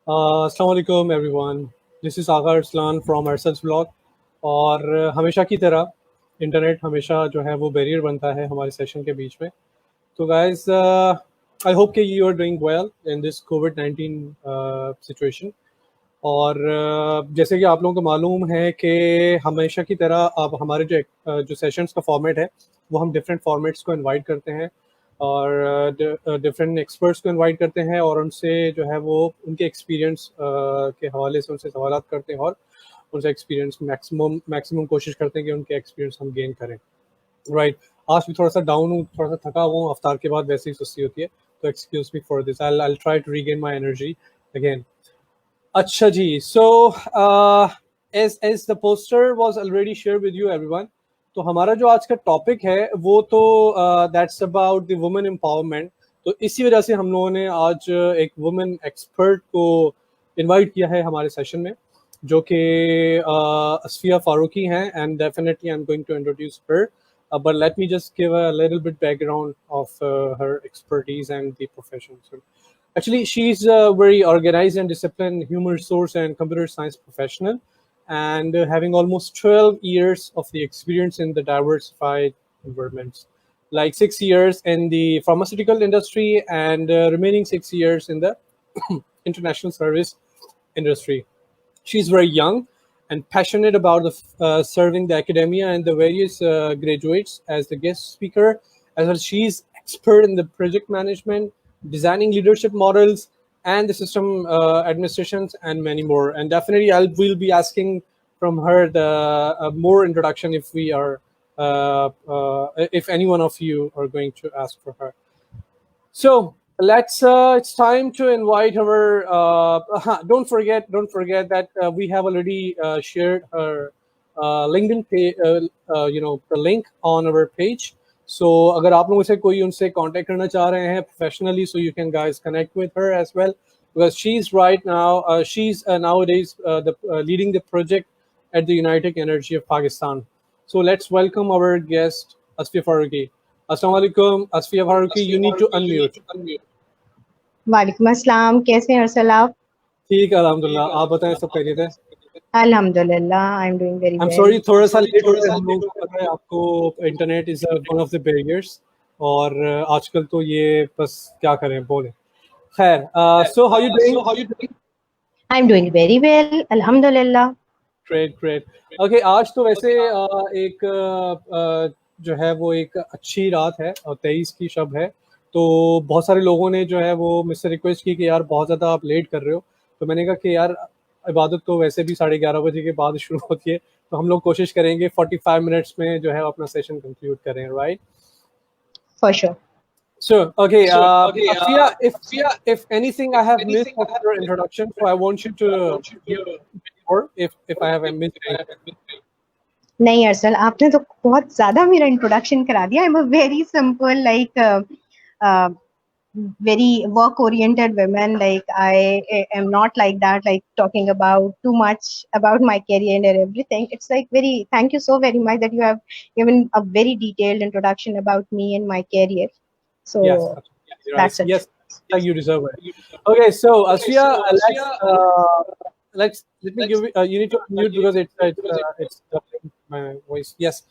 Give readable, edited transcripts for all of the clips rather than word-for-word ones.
अस्सलाम वालेकुम everyone. This is Aga Arsalan from Arsal's blog. और हमेशा की तरह इंटरनेट हमेशा जो है वो बैरियर बनता है हमारे सेशन के बीच में। तो गाइस, आई होप कि you are doing well in this कोविड-19 सिचुएशन। और जैसे कि आप लोगों को मालूम है कि हमेशा की तरह अब हमारे जो सेशंस का फॉर्मेट है वो हम डिफरेंट फॉर्मेट्स को इनवाइट करते हैं और डिफरेंट एक्सपर्ट्स को इनवाइट करते हैं और उनसे जो है वो उनके एक्सपीरियंस के हवाले से उनसे सवाल करते हैं और उनसे एक्सपीरियंस मैक्सिमम मैक्सिमम कोशिश करते हैं कि उनके एक्सपीरियंस हम गेन करें। राइट। आज भी थोड़ा सा डाउन हूँ, थोड़ा सा थका हुआ हूँ, अफ्तार के बाद वैसे ही सुस्ती होती है, तो excuse me for this. I try to regain my energy again. अच्छा जी, so as the poster was already share with you everyone, तो हमारा जो आज का टॉपिक है वो तो that's about the women empowerment. तो इसी वजह से हम लोगों ने आज एक वुमेन एक्सपर्ट को इनवाइट किया है हमारे सेशन में, जो कि असफिया फारूकी हैं। And definitely I am going to introduce her, but let me just give a little bit background of her expertise and the profession. So actually, she's a very organized and disciplined human resource and computer science professional, and having almost 12 years of the experience in the diversified environments, like 6 years in the pharmaceutical industry and remaining 6 years in the international service industry. She's very young and passionate about serving the academia and the various graduates as the guest speaker, as well. She's expert in the project management, designing leadership models, and the system administrations, and many more. And definitely, we'll be asking from her the more introduction if any one of you are going to ask for her. So let's. It's time to invite her. Don't forget that we have already shared her LinkedIn page. The link on our page. So अगर आप लोगों से कोई उनसे contact करना चाह रहे हैं professionally, so you can guys connect with her as well, because she's right now she's nowadays leading the project at the United Energy of Pakistan. So let's welcome our guest Asfiya Farooqi. Assalamu alaikum, Asfiya Farooqi. You need to unmute. वालेकुम अस्सलाम, कैसे हैं अरसल आप? ठीक है, अल्हम्दुलिल्लाह। आप बताएं, सब खैरियत है? अल्हम्दुलिल्लाह, आई am doing very I am well. Sorry, थोड़ा सा लेट हो गए हम लोग। पता है आपको, internet is one of the barriers, और आजकल तो ये बस क्या करें, बोले। खैर, so how you doing? I am doing very well, अल्हम्दुलिल्लाह। Great great. ओके, आज तो वैसे एक जो है वो एक अच्छी रात है और 23 की शब है। तो बहुत सारे लोगों ने जो है वो मुझसे रिक्वेस्ट की कि यार बहुत ज़्यादा आप लेट कर रहे हो। तो मैंने कहा कि यार इबादत तो वैसे भी 11:30 बजे के बाद शुरू होती है, तो हम लोग कोशिश करेंगे 45 मिनट्स में जो है अपना सेशन कंक्लूड करें, right? For sure. Sure. Okay. Afia, if anything I have missed of your introduction, so I want you to give more if I have missed anything. नहीं अरसल, आपने तो बहुत ज्यादा मेरा इंट्रोडक्शन करा दिया। I am a very simple very work oriented women. Like I am not like that, like talking about too much about my career and everything. It's like very, thank you so very much that you have given a very detailed introduction about me and my career. So Yes, absolutely right. that's it. Yes, you deserve it. Okay, so Asfiya, let me give you need to mute because it's doubling my voice. Yes.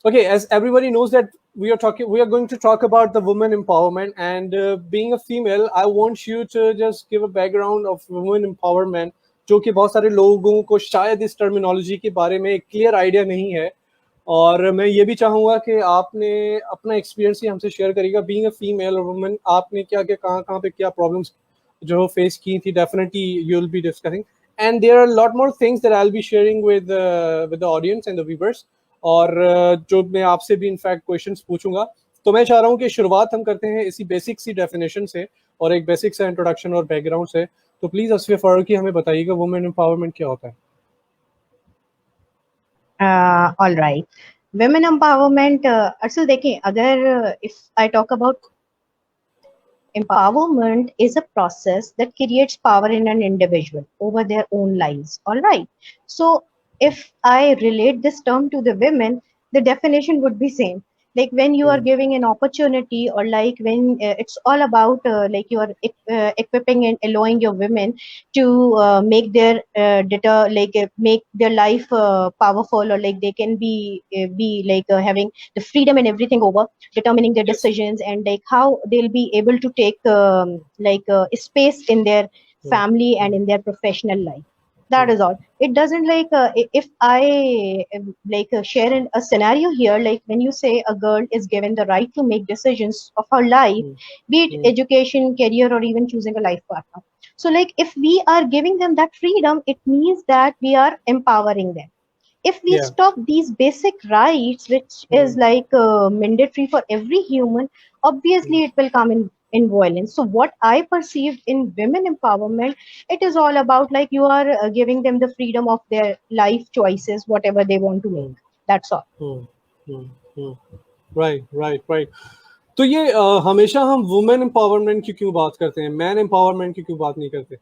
Okay, as everybody knows that we are going to talk about the women empowerment, and being a female, I want you to just give a background of women empowerment, जो कि बहुत सारे लोगों को शायद इस terminology के बारे में एक क्लियर आइडिया नहीं है। और मैं ये भी चाहूँगा कि आपने अपना एक्सपीरियंस ही हमसे शेयर करिएगा, बीइंग अ फीमेल और वुमेन, आपने क्या क्या कहाँ पे क्या प्रॉब्लम्स जो फेस की थी। Definitely you will be discussing, and there are lot more things that I will be sharing with the audience and the viewers. और जो मैं आपसे भी इनफैक्ट क्वेश्चंस पूछूंगा। तो मैं चाह रहा हूँ कि शुरुआत हम करते हैं इसी बेसिक सी डेफिनेशन से और एक बेसिक सा इंट्रोडक्शन और बैकग्राउंड से। तो प्लीज असफिया फारूकी हमें बताइएगा वुमेन एम्पावरमेंट क्या होता है। All right. Women empowerment, अरसल देखें, अगर if I talk about empowerment is a process that creates power in an individual over their own lives. All right. So if I relate this term to the women, the definition would be same. like when you are Hmm. giving an opportunity, or like when it's all about like you are equipping and allowing your women to make their make their life powerful, or like they can be like having the freedom and everything over determining their Yes. decisions, and like how they'll be able to take space in their Hmm. family and Hmm. in their professional life. That Hmm. is all. It doesn't like if I share a scenario here, like when you say a girl is given the right to make decisions of her life, Hmm. be it Hmm. education, career, or even choosing a life partner. So like if we are giving them that freedom, it means that we are empowering them. If we Yeah. stop these basic rights, which Hmm. is like mandatory for every human, Hmm. obviously it will come in violence. So what I perceived in women empowerment, it is all about like you are giving them the freedom of their life choices, whatever they want to make. Hmm. That's all. Hmm. Hmm. Hmm. Right right right तो ये हमेशा हम women empowerment की क्यों बात करते हैं, man empowerment की क्यों बात नहीं करते?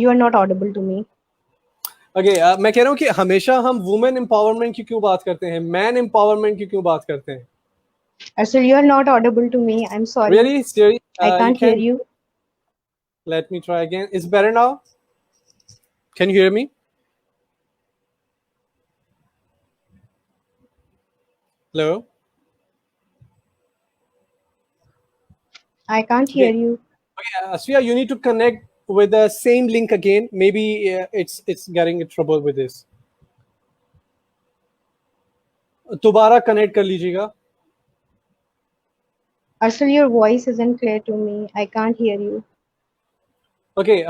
You are not audible to me. Okay मैं कह रहा हूँ कि हमेशा हम वुमेन एम्पावरमेंट की क्यों बात करते हैं, मैन एम्पावरमेंट की क्यों बात करते हैं? Actually, you are not audible to me. I'm sorry. Really, Siri, I you can't hear can you. let me try again. Is it better now? Can you hear me? Hello? I can't hear Okay. you. Okay, Asfiya, you need to connect with the same link again. Maybe it's getting in trouble with this. दोबारा connect कर लीजिएगा. Actually, your voice isn't clear to me. I can't hear you. Okay,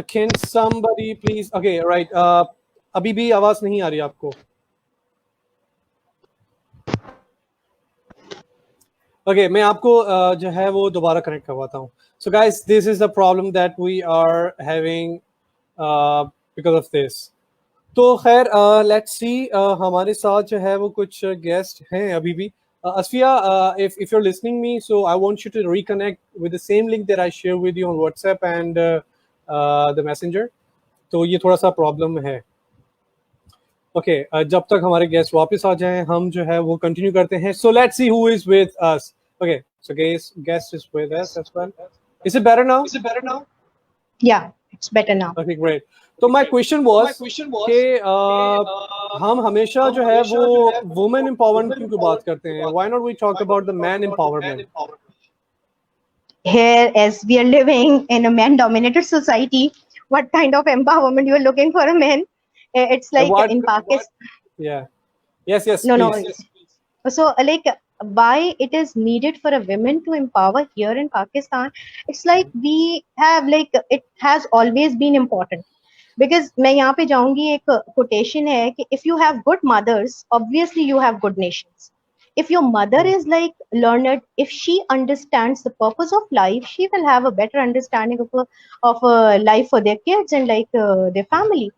can somebody please? Okay, right. अभी भी आवाज नहीं आ रही आपको? Okay, मैं आपको जो है वो दोबारा कनेक्ट करवाता हूँ. So guys, this is the problem that we are having because of this. तो खैर लेट्स सी, हमारे साथ जो है वो कुछ गेस्ट हैं अभी भी. Asfiya, if you're listening me, so I want you to reconnect with the same link that I share with you on WhatsApp and the Messenger. तो ये थोड़ा सा प्रॉब्लम है. ओके, जब तक हमारे गेस्ट वापस आ जाएं हम जो है वो कंटिन्यू करते हैं. So let's see who is with us. Okay, so guest is with us as well. Is it better now? Yeah, it's better now. Okay, great. तो माय क्वेश्चन वाज कि हम हमेशा जो है वो वुमेन एम्पावरमेंट क्यों बात करते हैं? Why not we talk about the man empowerment? Here, as we are living in a man dominated society, what kind of empowerment you are looking for a man? It's like what? in Pakistan. या, yes yes No, no. Please. So, like, why it is needed for a woman to empower here in Pakistan? It's like we have, like, it has always been important. Because मैं यहाँ पे जाऊंगी, एक quotation है कि if you have good mothers, obviously you have good nations. If your mother is like learned, if she understands the purpose of life, she will have a better understanding of life for their kids and like their family.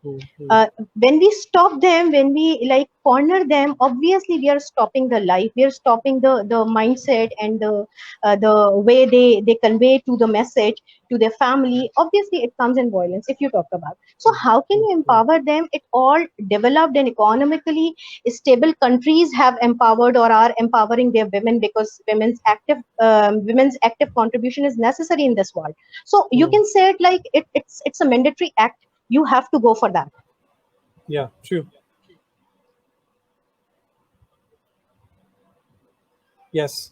When we stop them, when we like corner them, obviously we are stopping the life, we are stopping the mindset and the way they convey to the message to their family. Obviously it comes in violence if you talk about. So how can you empower them? It all developed and economically stable countries have empowered or are empowering their women, because women's active contribution is necessary in this world. So you can say it like it's a mandatory act. You have to go for that. Yeah, true. Yes,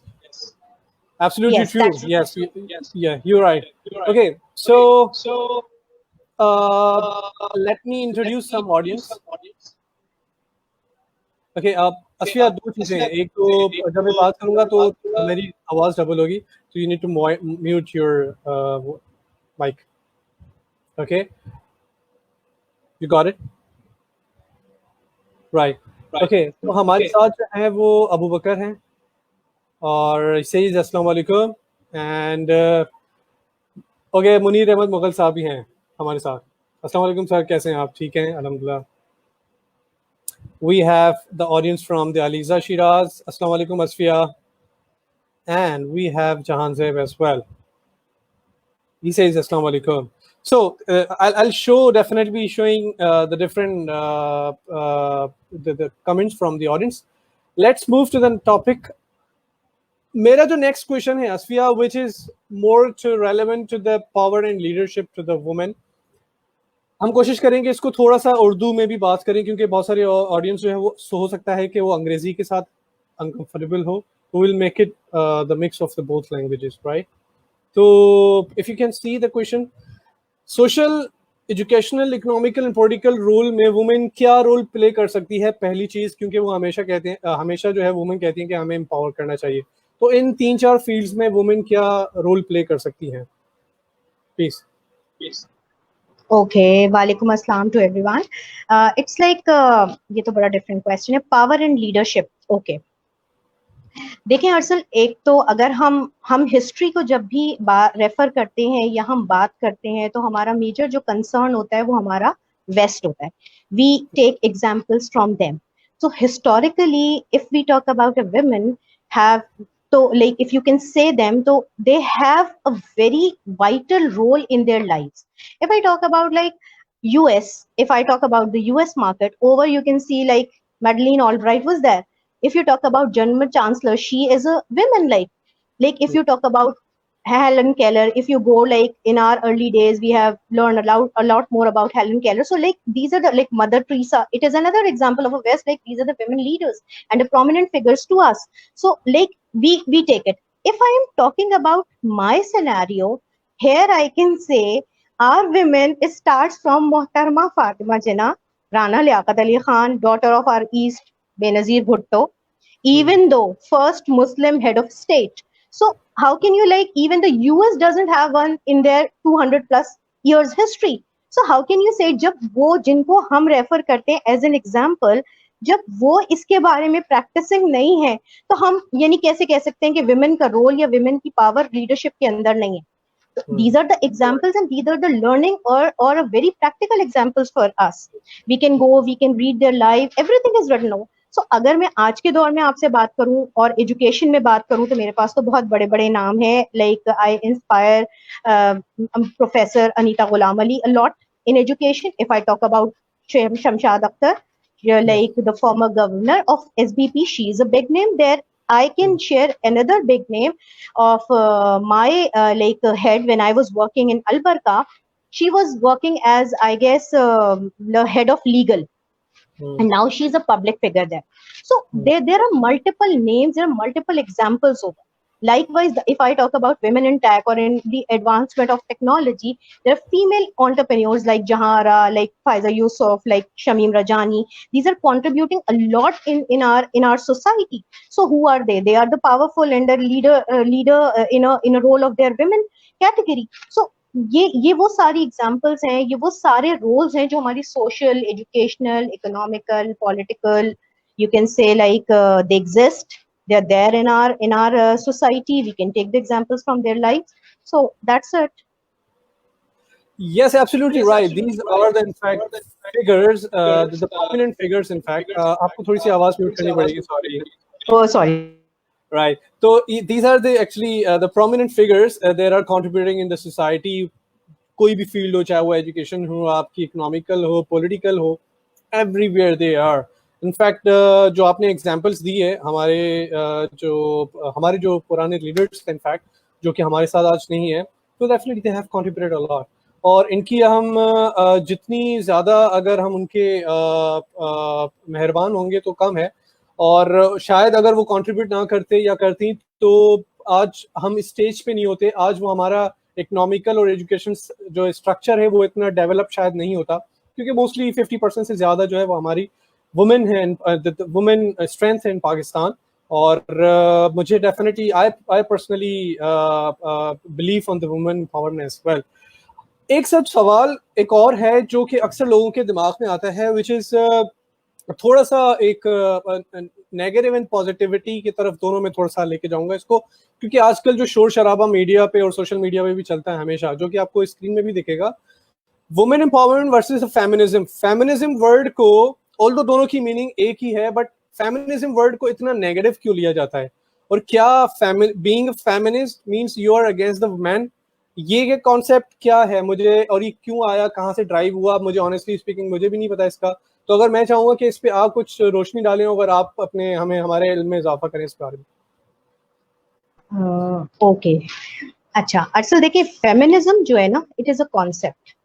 absolutely Yes, true. that's Yes, yeah, you're right. Okay, so uh, let me introduce some audience. Okay, Asfiya, दो चीज़ें हैं. एक तो जब मैं बात करूँगा तो मेरी आवाज़ डबल होगी, तो you need to mute your mic. Okay, you got it right. Okay, तो हमारे साथ जो है वो अबू बकर हैं और सईद, अस्सलाम वालेकुम. एंड ओके, मुनीर अहमद मुगल साहब भी हैं हमारे साथ. अस्सलाम वालेकुम सर, कैसे हैं आप? ठीक हैं, अल्हम्दुलिल्लाह. We have the audience from the Aliza Shiraz. Assalamu alaikum, Asfiya. And we have Jahan Zeb as well. He says Assalamu alaikum. So I'll show, definitely be showing the different the comments from the audience. Let's move to the topic. मेरा जो next question है Asfiya, which is more to relevant to the power and leadership to the women. हम कोशिश करेंगे इसको थोड़ा सा उर्दू में भी बात करें, क्योंकि बहुत सारे ऑडियंस जो है वो हो सकता है कि वो अंग्रेजी के साथ अनकंफर्टेबल हो. We will make it the mix of the both languages, right? So if you can see the question, social, educational, economical and political role में वुमेन क्या रोल प्ले कर सकती है? पहली चीज, क्योंकि वो हमेशा कहते हैं, हमेशा जो है वुमेन कहती हैं कि हमें एम्पावर करना चाहिए, तो इन 3-4 फील्ड्स में वुमेन क्या रोल प्ले कर सकती हैं? प्लीज. Okay, वालेकुम अस्सलाम to everyone. It's like ये तो बड़ा डिफरेंट क्वेश्चन है. Power and leadership. ओके, देखें अर्सल, एक तो अगर हम हिस्ट्री को जब भी रेफर करते हैं या हम बात करते हैं तो हमारा मेजर जो कंसर्न होता है वो हमारा वेस्ट होता है. We take examples from them. So historically if we talk about a women have, so like if you can say them, so they have a very vital role in their lives. If I talk about like US, if I talk about the US market, over you can see like Madeleine Albright was there. If you talk about German Chancellor, she is a woman. Like if you talk about Helen Keller, if you go like in our early days, we have learned a lot more about Helen Keller. So like these are the like Mother Teresa. It is another example of a West. Like these are the women leaders and the prominent figures to us. So like we take it. If I am talking about my scenario, here I can say our women, it starts from Mohtarma Fatima Jinnah, Rana Liaquat Ali Khan, daughter of our East, Benazir Bhutto, even though first Muslim head of state. So how can you like, even the US doesn't have one in their 200 plus years history. So how can you say जब वो जिनको हम refer करते हैं as an example, जब वो इसके बारे में प्रैक्टिसिंग नहीं है, तो हम यानी कैसे कह सकते हैं कि विमेन का रोल या विमेन की पावर लीडरशिप के अंदर नहीं है? These are the examples and these are the learning or a very practical examples for us. We can go, we can read their life, everything is written now. So अगर मैं आज के दौर में आपसे बात करूं और एजुकेशन में बात करूं तो मेरे पास तो बहुत बड़े बड़े नाम हैं. Like I inspire professor Anita Ghulam Ali a lot in education. If I talk about Shamshad Akhtar, like the former governor of SBP, she is a big name there. I can share another big name of my head when I was working in Alberca. She was working as, I guess, the head of legal. And now she's a public figure there. So there are multiple names, there are multiple examples of it. Likewise, if I talk about women in tech or in the advancement of technology, there are female entrepreneurs like Jahara, like Faiza Yusuf, like Shamim Rajani. These are contributing a lot in our society. So who are they? They are the powerful and the leader in a role of their women category. So ये वो सारी examples हैं, ये वो सारे roles हैं जो हमारी social, educational, economical, political, you can say like they exist, they are there in our society. We can take the examples from their lives. So that's it. Yes, absolutely right. These are the in fact figures, the prominent figures. In fact, आपको थोड़ी सी आवाज mute करनी पड़ेगी. Sorry. Oh, sorry. Right. So these are the actually the prominent figures that are contributing in the society. कोई भी field हो, चाहे वो एजुकेशन हो, आपकी इकोनॉमिकल हो, पॉलिटिकल हो, एवरीवेयर दे आर. इनफैक्ट जो आपने एग्जांपल्स दी है, हमारे जो पुराने लीडर्स थे इनफैक्ट, जो कि हमारे साथ आज नहीं है, तो definitely they have contributed a lot. और इनकी हम जितनी ज़्यादा अगर हम उनके मेहरबान होंगे तो कम है. और शायद अगर वो कंट्रीब्यूट ना करते या करती तो आज हम इस स्टेज पे नहीं होते. आज वो हमारा इकोनॉमिकल और एजुकेशन जो स्ट्रक्चर है वो इतना डेवलप शायद नहीं होता, क्योंकि मोस्टली 50% से ज़्यादा जो है वो हमारी वुमेन है, वुमेन स्ट्रेंथ है इन पाकिस्तान. और मुझे definitely I personally believe on the women empowerment as well. एक सब सवाल एक और है जो कि अक्सर लोगों के दिमाग में आता है, विच इज़ थोड़ा सा एक नेगेटिव एंड पॉजिटिविटी की तरफ दोनों में थोड़ा सा लेके जाऊंगा इसको, क्योंकि आजकल जो शोर शराबा मीडिया पे और सोशल मीडिया पे भी चलता है हमेशा, जो कि आपको स्क्रीन में भी दिखेगा, women empowerment versus feminism. Feminism word को, ऑल्दो दोनों की मीनिंग एक ही है, बट फेमिनिज्म वर्ड को इतना नेगेटिव क्यों लिया जाता है? और क्या being feminist means you are against the man? ये कॉन्सेप्ट क्या है मुझे, और ये क्यों आया, कहाँ से ड्राइव हुआ, मुझे ऑनेस्टली स्पीकिंग मुझे भी नहीं पता इसका। तो अगर मैं चाहूंगा कि इस पे आप कुछ रोशनी डालें, अगर आप अपने हमें हमारे इल्म में इजाफा करें इस बारे में। ओके, अच्छा असल देखिए, फेमिनिज्म जो है ना, it is a concept.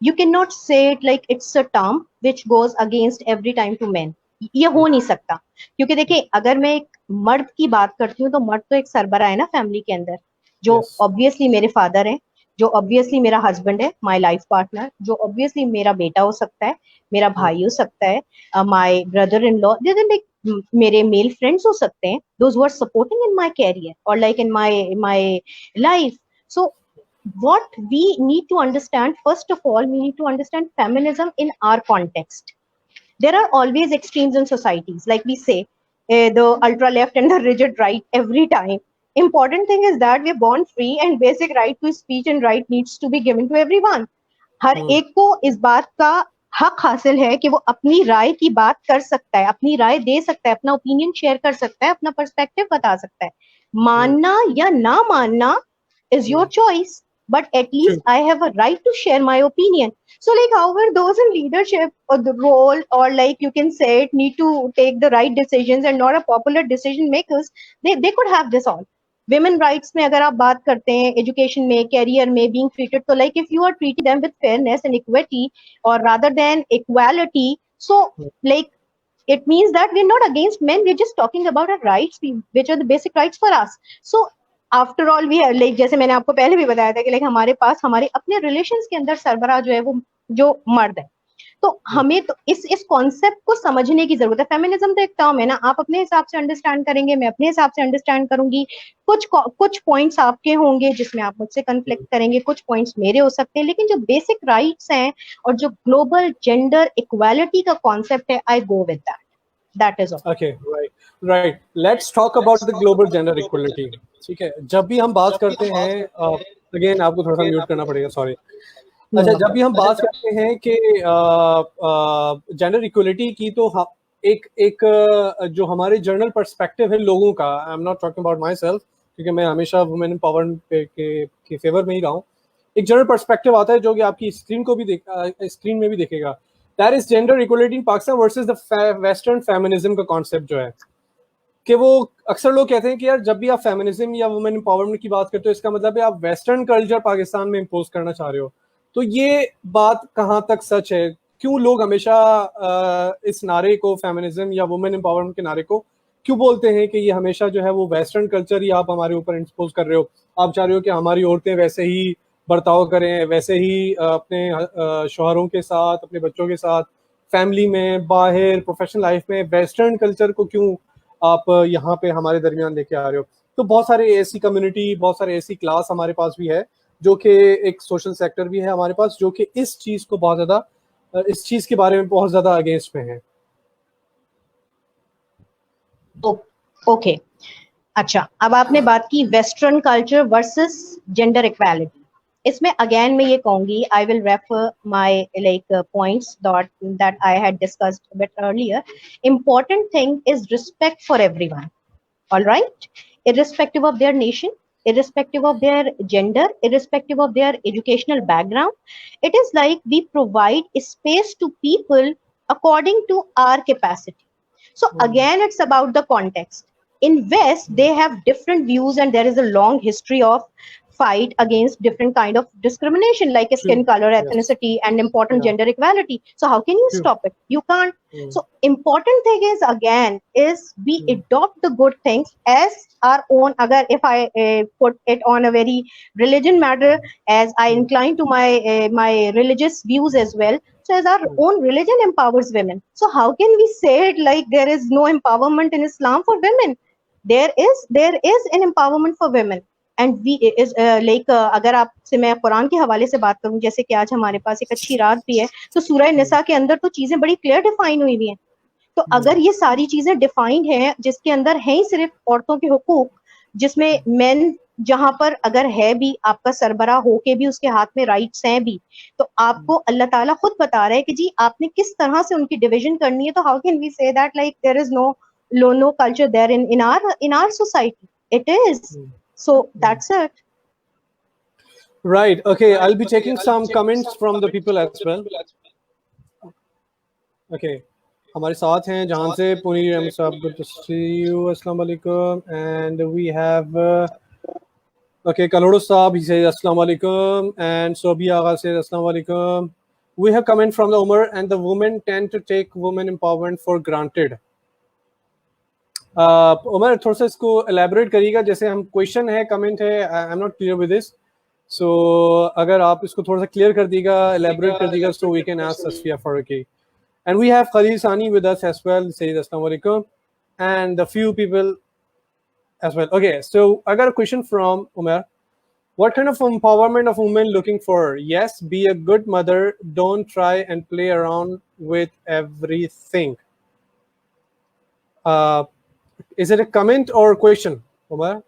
You cannot say it like it's a term which goes against every time to men. ये हो नहीं सकता, क्योंकि देखिए अगर मैं एक मर्द की बात करती हूँ तो मर्द तो एक सरबरा है ना फैमिली के अंदर, जो यस, ऑब्वियसली मेरे फादर हैं, जो ऑब्वियसली मेरा हस्बैंड है, माय लाइफ पार्टनर, जो ऑब्वियसली मेरा बेटा हो सकता है, मेरा भाई हो सकता है, my brother in law, like मेरे मेल फ्रेंड्स हो सकते हैं, those who are supporting in my career और like in my life. So what we need to understand, first of all, we need to understand feminism in our context. There are always extremes in societies, like we say, the ultra left and the rigid right every time. Important thing is that we're born free and basic right to speech and right needs to be given to everyone. हर एक को इस बात का हक हासिल है कि वो अपनी राय की बात कर सकता है, अपनी राय दे सकता है, अपना ओपिनियन शेयर कर सकता है, अपना पर्सपेक्टिव बता सकता है. मानना या ना मानना is your choice, but at least I have a right to share my opinion. So like however those in leadership or the role, or like you can say it, need to take the right decisions and not a popular decision makers, they could have this all. Women rights में अगर आप बात करते हैं, education में, career में, being treated, तो like if you are treating them with fairness and equity or rather than equality, so like it means that we're not against men, we're just talking about our rights, which are the basic rights for us. So after all we like, जैसे मैंने आपको पहले भी बताया था कि like हमारे पास हमारे अपने रिलेशंस के अंदर सरबराह जो है वो जो मर्द है, तो हमें तो इस कॉन्सेप्ट को समझने की जरूरत है. फेमिनिज्म तो एक टर्म है ना, आप अपने हिसाब से अंडरस्टैंड करेंगे, मैं अपने हिसाब से अंडरस्टैंड करूंगी, कुछ पॉइंट्स आपके होंगे जिसमें आप मुझसे कन्फ्लिक्ट करेंगे, कुछ पॉइंट्स मेरे हो सकते हैं, लेकिन जो बेसिक राइट्स हैं और जो ग्लोबल जेंडर इक्वालिटी का कॉन्सेप्ट है, I go with that. That is all. Okay, right. Let's talk about the global gender equality. ठीक है, जब भी हम बात करते हैं, अगेन आपको थोड़ा सा म्यूट करना पड़ेगा, सॉरी. अच्छा, जब भी हम बात करते हैं कि जेंडर इक्वलिटी की, तो एक जो हमारे जर्नल पर्सपेक्टिव है लोगों का, I am not talking about my self, क्योंकि मैं हमेशा वुमेन एम्पावरमेंट के फेवर में ही रहा हूँ. एक जनरल पर्सपेक्टिव आता है जो कि आपकी स्क्रीन में भी दिखेगा. That is gender equality in Pakistan versus the western feminism का कॉन्सेप्ट जो है, कि वो अक्सर लोग कहते हैं कि यार जब भी आप फेमिनिज्म या वुमेन एम्पावरमेंट की बात करते हो, इसका मतलब है आप वेस्टर्न कल्चर पाकिस्तान में इम्पोज करना चाह रहे हो. तो ये बात कहाँ तक सच है? क्यों लोग हमेशा इस नारे को, फेमिनिज्म या वुमेन एम्पावरमेंट के नारे को क्यों बोलते हैं कि ये हमेशा जो है वो वेस्टर्न कल्चर ही आप हमारे ऊपर इम्पोज कर रहे हो, आप चाह रहे हो कि हमारी औरतें वैसे ही बर्ताव करें, वैसे ही अपने शौहरों के साथ, अपने बच्चों के साथ, फैमिली में, बाहर, प्रोफेशनल लाइफ में वेस्टर्न कल्चर को क्यों आप यहाँ पे हमारे दरमियान लेके आ रहे हो? तो बहुत सारे ऐसी कम्युनिटी, बहुत सारे ऐसी क्लास हमारे पास भी है, जो कि एक सोशल सेक्टर भी है हमारे पास, जो कि इस चीज़ को बहुत ज़्यादा, इस चीज़ के बारे में बहुत ज़्यादा अगेंस्ट में है. ओके, अच्छा, अब आपने बात की western culture versus gender equality. इसमें अगेन मैं ये कहूंगी, I will refer my like points that I had discussed bit earlier. Important thing is respect for everyone, alright, irrespective of their nation, irrespective of their gender, irrespective of their educational background. It is like we provide space to people according to our capacity. So again, it's about the context. In West, they have different views, and there is a long history of fight against different kind of discrimination, like skin color, ethnicity, and important gender equality. So how can you stop it? You can't. So important thing is, again, is we adopt the good things as our own. Agar if I put it on a very religion matter, as I incline to my religious views as well. So as our own religion empowers women. So how can we say it like there is no empowerment in Islam for women? There is an empowerment for women. And we is like, अगर आपसे मैं कुरान के हवाले से बात करूं, जैसे कि आज हमारे पास एक अच्छी रात भी है, तो सूरह निसा के अंदर तो चीजें बड़ी क्लियर डिफाइन हुई हुई हैं. तो अगर ये सारी चीजें डिफाइंड हैं, जिसके अंदर है ही सिर्फ औरतों के हुकूक, जिसमें मेन जहां पर अगर है भी आपका सरबरा होके भी उसके हाथ में राइट्स हैं भी, तो आपको अल्लाह ताला खुद बता रहा है कि जी आपने किस तरह से उनकी डिवीजन करनी है. तो how can we say that like there is no culture there in our society? It is. So that's it. Right. Okay. I'll be taking some comments from the people as well. Okay. हमारे साथ हैं जहां से पुनीर अहमद साहब, good to see you, अस्सलाम वालेकुम, and we have okay, Kalodo Saab, he says Assalamu alaikum, and Sobi Agha says Assalamu alaikum. We have comment from the Umar, and the women tend to take women empowerment for granted. Umar थोड़ा सा इसको elaborate करिएगा, जैसे हम question है, comment है, I'm not clear with this, so अगर आप इसको थोड़ा सा clear कर दीजिएगा, elaborate कर दीजिएगा, so we can ask Asfiya Farooqi. And we have Khalil Sani with us as well, says Assalamu alaikum, and a few people as well. Okay, so I got a question from Umar. What kind of empowerment of women looking for? Yes, be a good mother. Don't try and play around with everything. Is it a comment or a question, Umar?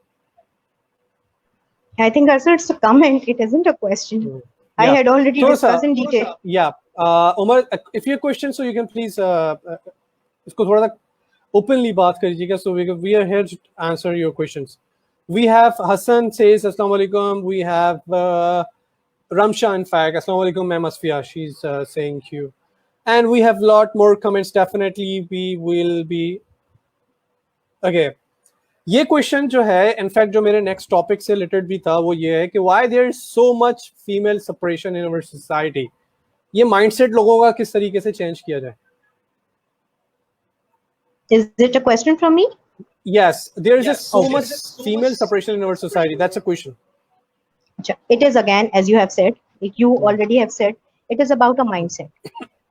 I think also it's a comment. It isn't a question. I had already discussed in detail. Yeah. Umar, if you have questions, so you can please इसको थोड़ा सा openly बात करिएगा, so we are here to answer your questions. We have Hassan says Assalamu alaikum. We have Ramsha, in fact, Assalamu alaikum, Ma'am Asfiya. She's saying you. And we have a lot more comments. Definitely, we will be. Okay. ये question जो है, in fact जो मेरे next topic से related भी था, वो ये है कि why there is so much female separation in our society. ये माइंडसेट लोगों का किस तरीके से चेंज किया जाए? Is it a question from me? Yes, there is just so much female separation in our society. That's a question. It is, again, as you have said, you already have said, it is about a mindset.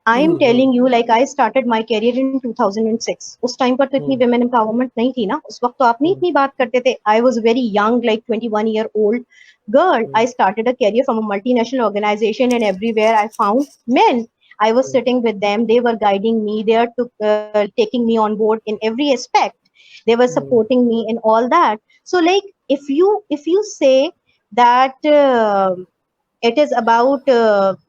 I am telling you, like, I started my career in 2006. उस time पर तो इतनी women empowerment नहीं थी ना, उस वक्त तो आप नहीं इतनी बात करते थे. I was very young, like 21-year-old girl. I started a career from a multinational organization, and everywhere I found men. I was sitting with them. They were guiding me. They are taking me on board in every aspect. They were supporting me in all that. So, like, if you say that it is about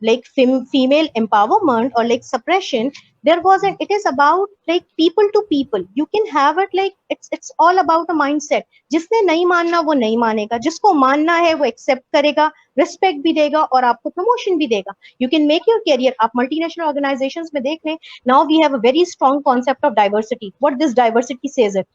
like female empowerment or like suppression, it is about like people to people. You can have it like it's all about a mindset. जिसने नहीं मानना वो नहीं मानेगा, जिसको मानना है वो एक्सेप्ट करेगा, रिस्पेक्ट भी देगा और आपको प्रमोशन भी देगा. You can make your career. आप मल्टीनेशनल ऑर्गेनाइजेशंस में देख लें, now we have a very strong concept of diversity. What this diversity says it?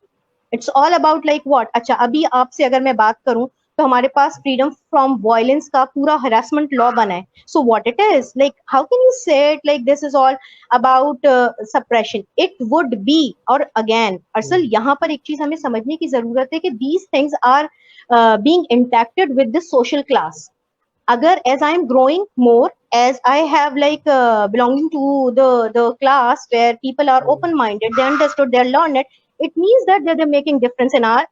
It's all about like what? अच्छा, अभी आपसे अगर मैं बात करूं तो हमारे पास फ्रीडम फ्रॉम वायलेंस का पूरा हरासमेंट लॉ बना है. So what it is like, how can you say it like this is all about suppression? It would be. और अगेन असल यहाँ पर एक चीज हमें समझने की जरूरत है कि these things are being interacted with this social class. अगर as I am growing more, as I have like belonging to the class where people are open minded, they understood, they learned it means that they're making difference in our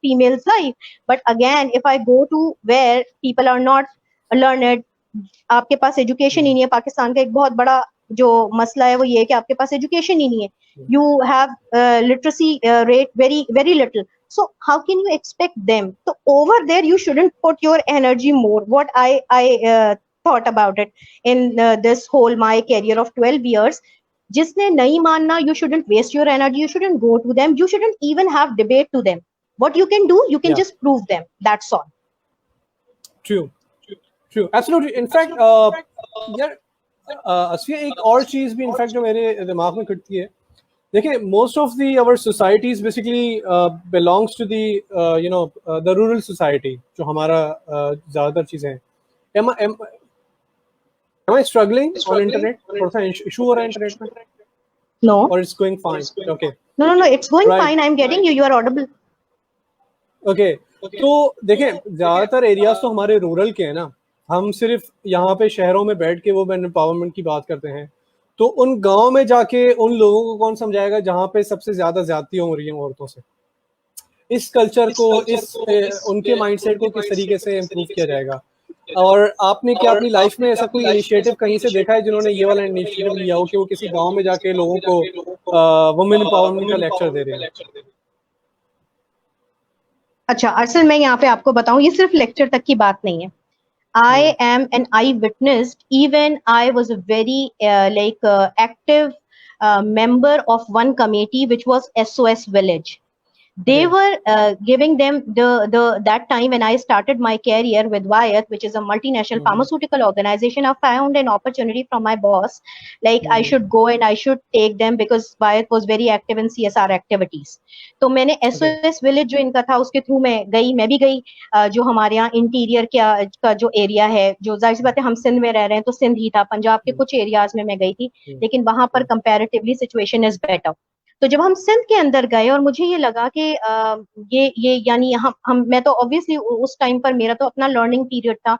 female's life. But again, if I go to where people are not learned, आपके पास education ही नहीं है. पाकिस्तान का एक बहुत बड़ा जो मसला है वो ये है कि आपके पास एजुकेशन ही नहीं है. You have literacy rate very very little. So how can you expect them? So over there you shouldn't put your energy more. What I thought about it in this whole my career of 12 years, जिसने नहीं मानना, you shouldn't waste your energy. You shouldn't go to them. You shouldn't even have debate to them. What you can do, you can just prove them. That's all. True. Absolutely. In fact, यार असफिया एक और चीज भी in fact जो मेरे दिमाग में खटती है, देखिए, most of the our societies basically belongs to the you know the rural society, जो हमारा ज्यादातर चीजें हैं. Am I struggling on internet? थोड़ा सा इशू हो रहा है इंटरनेट में? No. Or it's going fine? Okay. No, it's going fine. I'm getting you. You are audible. Okay. तो देखें, ज्यादातर एरियाज तो हमारे रूरल के हैं ना. हम सिर्फ यहाँ पे शहरों में बैठ के वो वुमेन एम्पावरमेंट की बात करते हैं, तो उन गांव में जाके उन लोगों को कौन समझाएगा जहाँ पे सबसे ज्यादा ज्यादती हो रही है औरतों से? इस कल्चर को, उनके माइंडसेट को किस तरीके से इम्प्रूव किया जाएगा? और आपने क्या अपनी लाइफ में ऐसा कोई इनिशिएटिव कहीं से देखा है जिन्होंने ये वाला इनिशिएटिव लिया हो कि वो किसी गांव में जाके लोगों को वुमेन एम्पावरमेंट का लेक्चर दे रहे हैं? अच्छा, असल मैं यहाँ पे आपको बताऊं, ये सिर्फ लेक्चर तक की बात नहीं है. I am an eyewitness. Even I was a very active member of one committee which was SOS Village. they Okay. were giving them the that time when I started my career with Wyeth, which is a multinational pharmaceutical organization. I found an opportunity from my boss, like I should go and I should take them because Wyeth was very active in CSR activities. तो मैंने Okay. SOS village जो इनका था उसके through मैं गई, मैं भी गई। जो हमारे यहाँ इंटीरियर का जो एरिया है, जो जाहिर सी बात है हम सिंध में रह रहे हैं तो सिंध ही था, पंजाब के कुछ एरियाज में मैं गई थी, लेकिन वहां पर कंपैरेटिवली सिचुएशन इज बेटर। तो जब हम सिंध के अंदर गए और मुझे ये लगा कि ये यानी हम मैं तो ऑब्वियसली उस टाइम पर मेरा तो अपना लर्निंग पीरियड था।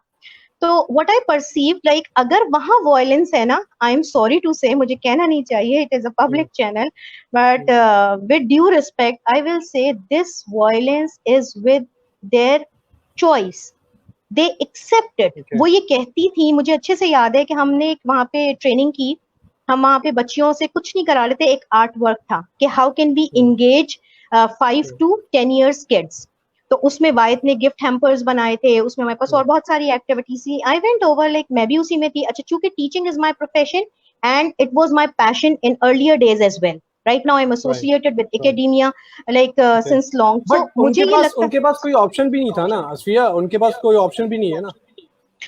तो व्हाट आई परसीव लाइक अगर वहां वायलेंस है ना, आई एम सॉरी टू से, मुझे कहना नहीं चाहिए, it is a public channel, but with due respect I will say this violence is with their choice, they accept it. वो ये कहती थी, मुझे अच्छे से याद है कि हमने एक वहां पे ट्रेनिंग की, हम वहां पे बच्चियों से कुछ नहीं करा रहे थे, एक आर्ट वर्क था कि how can be engage 5 to 10 years kids. तो उसमें वायद ने गिफ्ट हैम्पर्स बनाए थे, उसमें हमारे पास और बहुत सारी एक्टिविटीज थी। आई वेंट ओवर, लाइक मैं भी उसी में थी। अच्छा, चूंकि teaching is my profession and it was my passion in earlier days as well, right now I am associated with academia like since long. But so मुझे ये लगता उनके पास कोई ऑप्शन भी नहीं था ना असफिया, उनके पास कोई ऑप्शन भी नहीं है ना।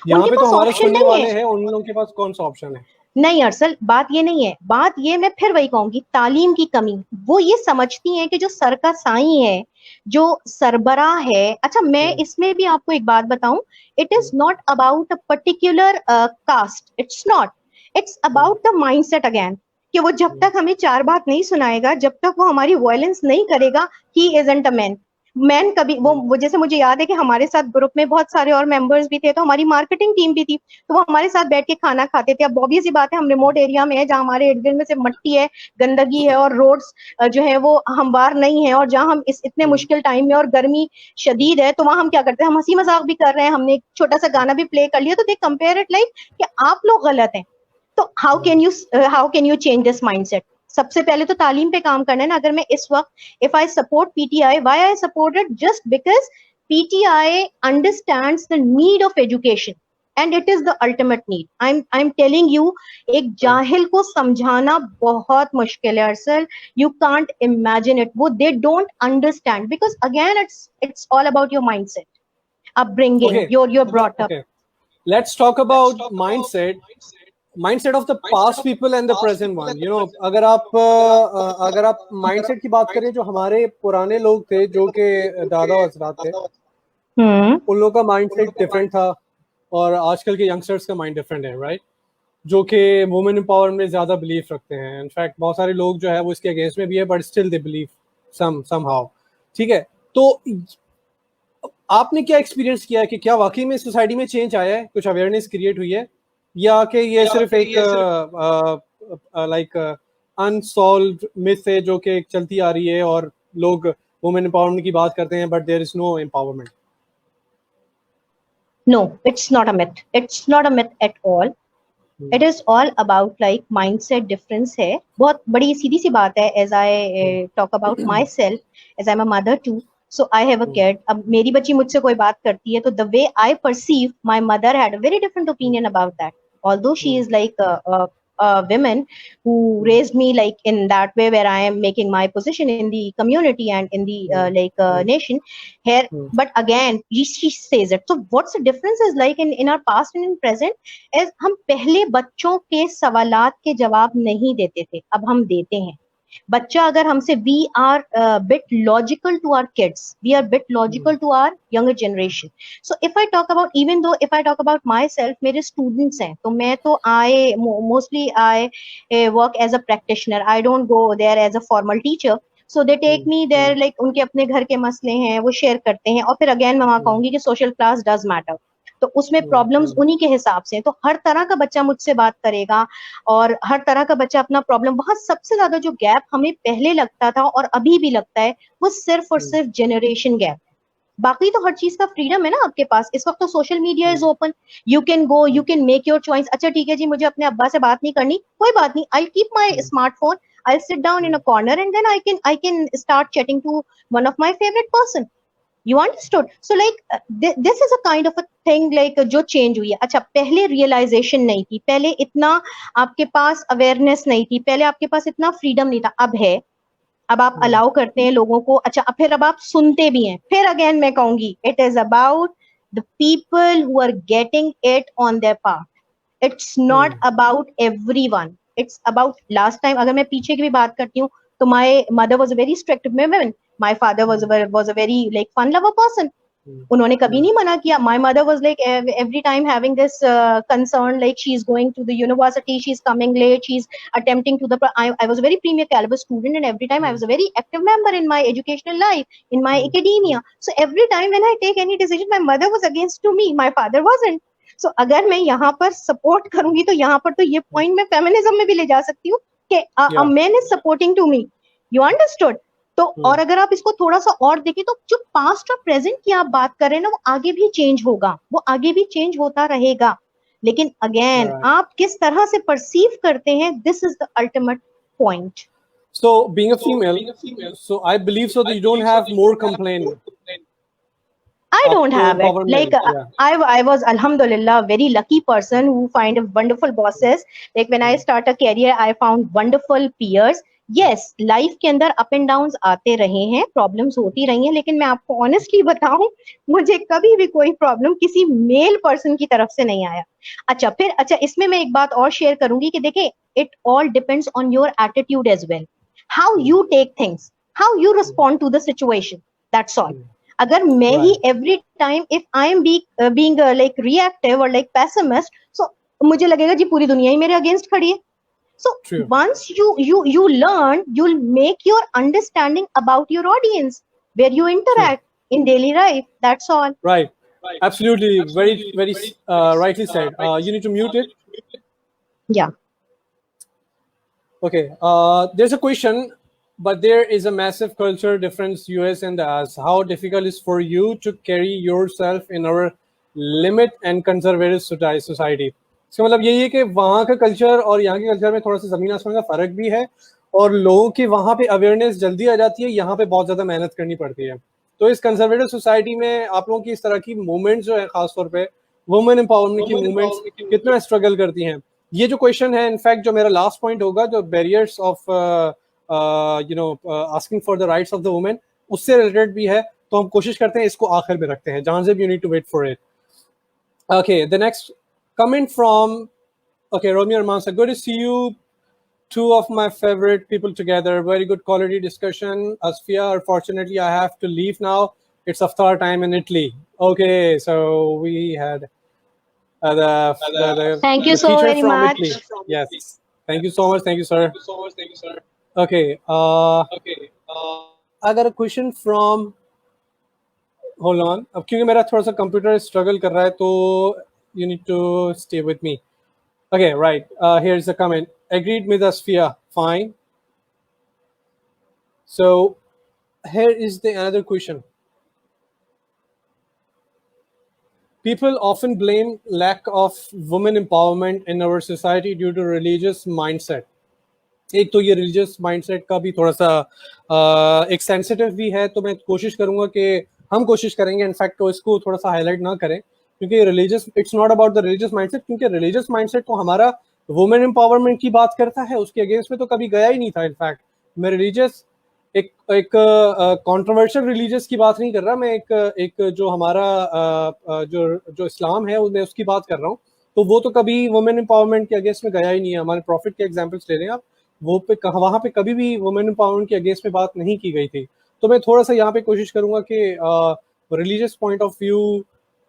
यहाँ उनके पे तो पास हमारे ऑप्शन सुनने नहीं वाले है। हैं, उन लोगों के पास कौन सा ऑप्शन है? नहीं अरसल, बात ये नहीं है, बात ये मैं फिर वही कहूंगी, तालीम की कमी। वो ये समझती हैं कि जो सर का साई है, जो सरबराह है। अच्छा, मैं इसमें भी आपको एक बात बताऊं, it is not about a particular caste, it's not, it's about the mindset again, कि वो जब तक हमें चार बात नहीं सुनाएगा, जब तक वो हमारी वायलेंस नहीं करेगा, ही इजंट अ मैन। मैन कभी वो जैसे मुझे याद है कि हमारे साथ ग्रुप में बहुत सारे और मेंबर्स भी थे, तो हमारी मार्केटिंग टीम भी थी, तो वो हमारे साथ बैठ के खाना खाते थे। अब ऑब्वियस सी बात है, हम रिमोट एरिया में है जहाँ हमारे इर्द गिर्द में सिर्फ मट्टी है, गंदगी है, और रोड्स जो है वो हमवार नहीं है, और जहाँ हम इस इतने मुश्किल टाइम में और गर्मी शदीद है, तो वहां हम क्या करते हैं, हम हंसी मजाक भी कर रहे हैं, हमने एक छोटा सा गाना भी प्ले कर लिया, तो दे कंपेयर इट लाइक कि आप लोग गलत हैं। तो how can you change this mindset? सबसे पहले तो तालीम पे काम करना है ना। अगर मैं इस वक्त if I support PTI, why I support it, just because PTI understands the need of education and it is the ultimate need. I am telling you, एक जाहिल को समझाना बहुत मुश्किल है अरसल, यू कांट इमेजिन इट। वो they don't understand because again it's all about your mindset, upbringing, your brought up. Let's talk about mindset of the past people and the present one. अगर आप mindset की बात करें, जो हमारे पुराने लोग थे, जो कि दादा हजरात थे, उन लोगों का mindset डिफरेंट था, और आजकल के यंगस्टर्स का माइंड डिफरेंट है, राइट? जो कि वुमेन एम्पावरमेंट में ज्यादा बिलीव रखते हैं। इनफैक्ट बहुत सारे लोग जो है वो इसके अगेंस्ट में भी है, but still they believe somehow. ठीक है, तो आपने क्या एक्सपीरियंस किया है कि क्या वाकई में सोसाइटी में चेंज आया है, कुछ अवेयरनेस क्रिएट हुई है, या कि ये सिर्फ एक लाइक अनसॉल्व्ड मिथ है जो कि चलती आ रही है, और लोग वुमेन एम्पावरमेंट की बात करते हैं but there is no empowerment? No, it's not a myth. It's not a myth at all. It is all about like mindset difference है। बहुत बड़ी सीधी सी बात है। As I talk about myself, as I'm a mother too, so I have a kid. अब मेरी बच्ची मुझसे कोई बात करती है, तो the way I perceive, my mother had a very different opinion about that. Although she is like a woman who raised me like in that way, where I am making my position in the community and in the nation here, but again she says it. So what's the difference is like in our past and in present is हम पहले बच्चों के सवालात के जवाब नहीं देते थे, अब हम देते हैं। बच्चा अगर हमसे, we are bit logical to our kids, we are bit logical to our younger generation. So if I talk about, even though if I talk about myself, मेरे स्टूडेंट्स हैं, तो मैं तो mostly I work as a practitioner, I don't go there as a formal teacher. So they take me there, like उनके अपने घर के मसले हैं, वो शेयर करते हैं, और फिर अगेन मैं वहां कहूंगी कि सोशल क्लास डज मैटर, तो उसमें प्रॉब्लम्स उन्हीं के हिसाब से हैं। तो हर तरह का बच्चा मुझसे बात करेगा, और हर तरह का बच्चा अपना प्रॉब्लम, वहां सबसे ज्यादा जो गैप हमें पहले लगता था और अभी भी लगता है, वो सिर्फ और सिर्फ जनरेशन गैप है। बाकी तो हर चीज का फ्रीडम है ना आपके पास। इस वक्त तो social media is open, you can go, you can make your choice. अच्छा ठीक है जी, मुझे अपने अब्बा से बात नहीं करनी, कोई बात नहीं, I keep my smartphone, I sit down in a corner and then I can start chatting to one of my favourite person. You understood? So like this is a kind of a thing like जो change हुई है। अच्छा, पहले realization नहीं थी, पहले इतना आपके पास awareness नहीं थी, पहले आपके पास इतना freedom नहीं था, अब है। अब आप अलाउ करते हैं लोगों को, अच्छा फिर अब आप सुनते भी हैं, फिर अगेन मैं कहूंगी it is about the people who are getting it on their part, it's not about everyone, it's about, last time अगर मैं पीछे की भी बात करती हूँ तो my mother was a very strict woman, my father was a very like fun lover person, उन्होंने कभी नहीं मना किया, my mother was like every time having this concern like she is going to the university, she is coming late, she is attempting to the I was a very premier caliber student, and every time I was a very active member in my educational life, in my academia, so every time when I take any decision my mother was against to me, my father wasn't. So अगर मैं यहाँ पर support करूंगी तो यहाँ पर तो ये पॉइंट मैं फेमिनिज्म में भी ले जा सकती हूँ कि a man is supporting to me, you understood? तो और अगर आप इसको थोड़ा सा और देखें तो जो पास्ट और प्रेजेंट की आप बात कर रहे हैं ना, वो आगे भी चेंज होगा, वो आगे भी चेंज होता रहेगा, लेकिन अगेन आप किस तरह से परसीव करते हैं, this is the ultimate point. So being a female, so I believe so that you don't have more complaint. I don't have it. Like I was alhamdulillah very lucky person who find a wonderful bosses. Like when I start a career, I found wonderful peers. Yes, life के अंदर up and downs आते रहे हैं, problems होती रही हैं, लेकिन मैं आपको ऑनेस्टली बताऊं, मुझे कभी भी कोई प्रॉब्लम किसी मेल पर्सन की तरफ से नहीं आया. अच्छा इसमें मैं एक बात और शेयर करूंगी कि देखिए, it all depends on your attitude as well, how you take things, how you respond to the situation, that's all. अगर मैं ही every time if I am being like reactive और लाइक पेसिमिस्ट, सो मुझे लगेगा जी पूरी दुनिया ही मेरे against खड़ी है. So True. once you learn, you'll make your understanding about your audience where you interact in daily life. That's all. Right. Absolutely. Very rightly said. You need to mute it. Yeah. Okay. There's a question, but there is a massive cultural difference, US and us. How difficult is for you to carry yourself in our limit and conservative society? इसका मतलब यही है कि वहाँ का culture और यहाँ के कल्चर में थोड़ा सा जमीन आसमान का फर्क भी है, और लोगों की वहाँ पे अवेयरनेस जल्दी आ जाती है, यहाँ पे बहुत ज़्यादा मेहनत करनी पड़ती है. तो इस कंजर्वेटिव सोसाइटी में आप लोगों की इस तरह की मूवमेंट्स जो है, खासतौर पे वुमेन एम्पावरमेंट की मूवमेंट्स कितना स्ट्रगल करती हैं, ये जो क्वेश्चन है, इनफैक्ट जो मेरा लास्ट पॉइंट होगा, जो barriers of asking for the rights of the women, उससे रिलेटेड भी है. तो हम कोशिश करते हैं इसको आखिर में रखते हैं. जहां से you need to wait for it. Okay, the next comment from Romeo Armansa, good to see you, two of my favorite people together, very good quality discussion. Asfia, unfortunately I have to leave now, it's iftar time in Italy. Okay, so we had the thank you so very much. Italy. Yes, thank you so much, sir. Okay, I got a question from, hold on, अब क्योंकि मेरा थोड़ा सा computer struggle कर रहा है, तो you need to stay with me. Okay, right. Here's the comment. Agreed with Asfia. Fine. So here is the another question. People often blame lack of women empowerment in our society due to religious mindset. एक तो ये religious mindset का भी थोड़ा सा एक sensitive भी है, तो मैं कोशिश करूंगा कि हम कोशिश करेंगे इनफैक्ट तो इसको थोड़ा सा हाईलाइट ना करें, क्योंकि religious, it's not about the religious mindset, क्योंकि रिलीजियस माइंडसेट तो हमारा वुमेन एम्पावरमेंट की बात करता है, उसके अगेंस्ट में तो कभी गया ही नहीं था. इनफैक्ट मैं रिलीजियस एक कंट्रोवर्शियल रिलीजियस की बात नहीं कर रहा, मैं एक जो हमारा जो इस्लाम है मैं उसकी बात कर रहा हूँ. तो वो तो कभी वुमेन एम्पावरमेंट के अगेंस्ट में गया ही नहीं है. हमारे प्रॉफिट के एग्जाम्पल्स ले रहे हैं आप, वो पे वहाँ पे कभी भी वुमेन एम्पावरमेंट के अगेंस्ट में बात नहीं की गई थी. तो मैं थोड़ा सा यहाँ पे कोशिश करूंगा कि रिलीजियस पॉइंट ऑफ व्यू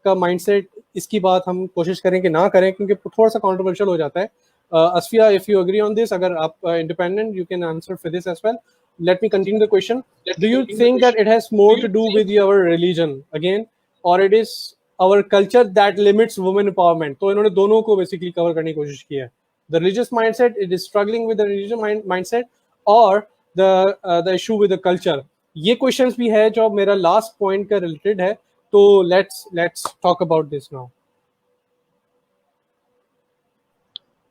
का माइंडसेट, इसकी बात हम कोशिश करें कि ना करें, क्योंकि थोड़ा सा कंट्रोवर्शियल हो जाता है. Asfia, if you agree on this, अगर आप independent, you can answer for this as well. Let me continue the question. Do you think that it has more to do with your religion again, or it is our culture that limits women empowerment? तो इन्होंने दोनों को basically cover करने की कोशिश की है. The religious mindset, it is struggling with the religious mindset, or the issue with the culture. ये questions भी है जो मेरा last point का related है. तो let's talk about this now.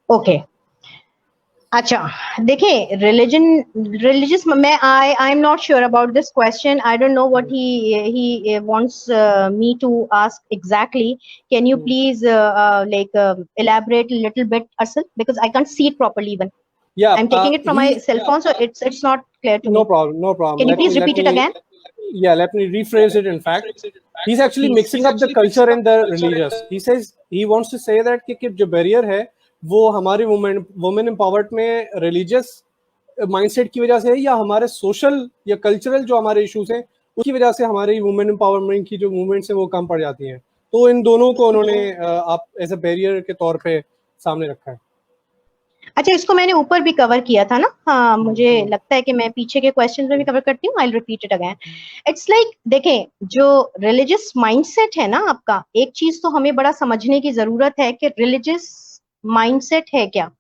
Okay. अच्छा देखिए, religious मैं I am not sure about this question. I don't know what he wants me to ask exactly. Can you please elaborate a little bit, Arsal, because I can't see it properly even. Yeah, I'm taking it from my cell phone, so it's not clear to No me. problem, no problem. Can you please repeat it again? Yeah, let me rephrase it. In fact, he's actually mixing up the culture and the religious. He says he wants to say that कि जो barrier है वो हमारे women empowerment में religious mindset की वजह से है, या हमारे social या cultural जो हमारे issues हैं उसकी वजह से हमारी women empowerment की जो movements हैं वो कम पड़ जाती हैं. तो इन दोनों को उन्होंने आप एज अ बैरियर के तौर पे सामने रखा है. अच्छा, इसको मैंने ऊपर भी कवर किया था ना. हाँ, मुझे लगता है कि मैं पीछे के क्वेश्चन में भी कवर करती हूँ. I will repeat it again. It's like, देखें, जो रिलीजियस माइंडसेट है ना आपका, एक चीज तो हमें बड़ा समझने की जरूरत है कि रिलीजियस माइंडसेट है क्या.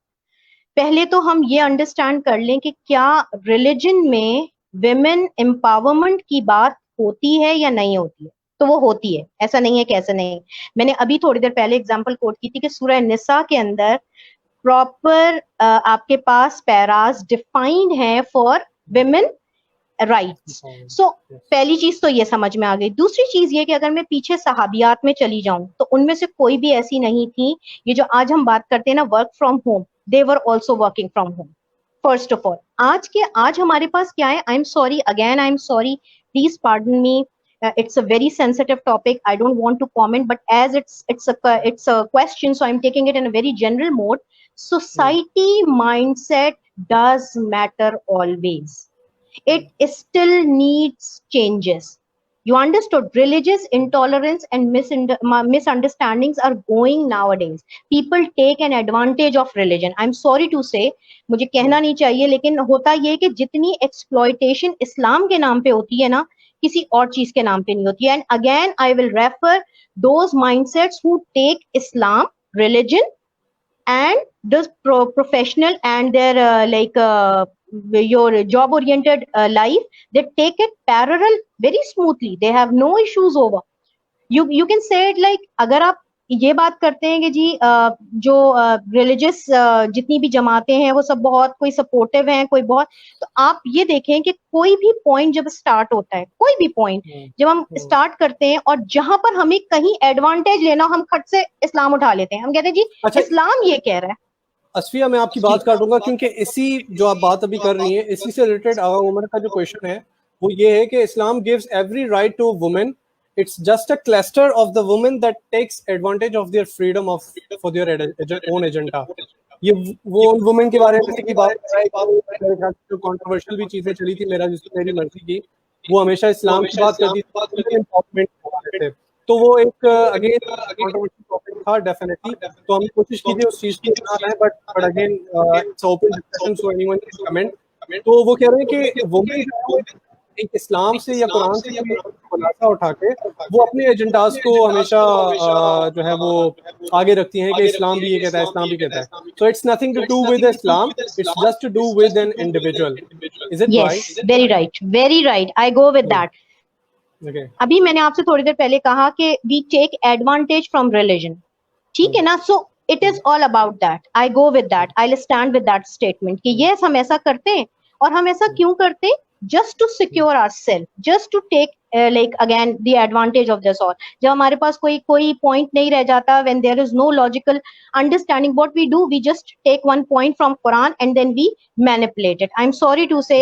पहले तो हम ये अंडरस्टैंड कर लें कि क्या रिलीजन में विमेन एम्पावरमेंट की बात होती है या नहीं होती है. तो वो होती है, ऐसा नहीं है कि ऐसा नहीं. मैंने अभी थोड़ी देर पहले एग्जांपल कोट की थी कि सूरह निसा के अंदर प्रॉपर आपके पास पैरास डिफाइंड है फॉर विमेन राइट्स. सो पहली चीज तो ये समझ में आ गई. दूसरी चीज ये कि अगर मैं पीछे सहाबियात में चली जाऊं तो उनमें से कोई भी ऐसी नहीं थी. ये जो आज हम बात करते हैं ना, work from home, they were also working from home. First of all, आज हमारे पास क्या है, I am sorry again, I am sorry, please pardon me, it's a very sensitive topic. I don't want to comment, but as it's a question, so I'm taking it in a very general mode. Society mindset does matter always. It still needs changes. You understood? Religious intolerance and misunderstandings are going nowadays. People take an advantage of religion. I'm sorry to say, मुझे कहना नहीं चाहिए, लेकिन होता ये कि जितनी exploitation इस्लाम के नाम पे होती है ना, किसी और चीज के नाम पे नहीं होती है. And again, I will refer those mindsets who take Islam, religion, and the professional and their your job oriented life, they take it parallel very smoothly. They have no issues over. You can say it like, अगर आप ये बात करते हैं कि जी जो religious जितनी भी जमातें हैं वो सब बहुत कोई सपोर्टिव हैं, कोई बहुत, तो आप ये देखें कि कोई भी पॉइंट जब स्टार्ट होता है, कोई भी पॉइंट जब हम स्टार्ट करते हैं और जहां पर हमें कहीं एडवांटेज लेना, हम खट से इस्लाम उठा लेते हैं. हम कहते हैं जी अच्छा, इस्लाम ये कह रहा है. असफिया, मैं आपकी बात काटूंगा क्योंकि इसी जो आप बात अभी कर रही हैं इसी से रिलेटेड आगा उमर का जो क्वेश्चन है वो ये है कि Islam gives every right to women. It's just a cluster of the women that takes advantage of their freedom for their own agenda. ये वो उन वुमेन के बारे में की बात कर रहा है. जो कंट्रोवर्शियल भी चीजें चली थी मेरी मर्जी की, वो हमेशा इस्लाम की बात करती थी. तो वो एक अगेन कंट्रोवर्शियल टॉपिक था डेफिनेटली. तो हमने कोशिश की थी उस चीज को ना है, but again it's open discussion, so anyone can comment. तो वो कह रहे हैं कि वुमेन एक इस्लाम से या कुरान से खुलासा उठा के वो अपने एजेंडास को हमेशा जो है वो आगे रखती हैं कि इस्लाम भी ये कहता है, इस्लाम भी कहता है. So it's nothing to do with Islam, it's just to do with an individual. Is it right? Yes, very right, I go with that. अभी मैंने आपसे थोड़ी देर पहले कहा कि we take advantage from religion, ठीक है ना. So it is all about that. I go with that, I will stand with that statement कि यस, हम ऐसा करते हैं. और हम ऐसा क्यों करते हैं? just to secure ourselves, just to take like again the advantage of this all. जब हमारे पास कोई point नहीं रह जाता, when there is no logical understanding, what we do, we just take one point from Quran and then we manipulate it. I'm sorry to say,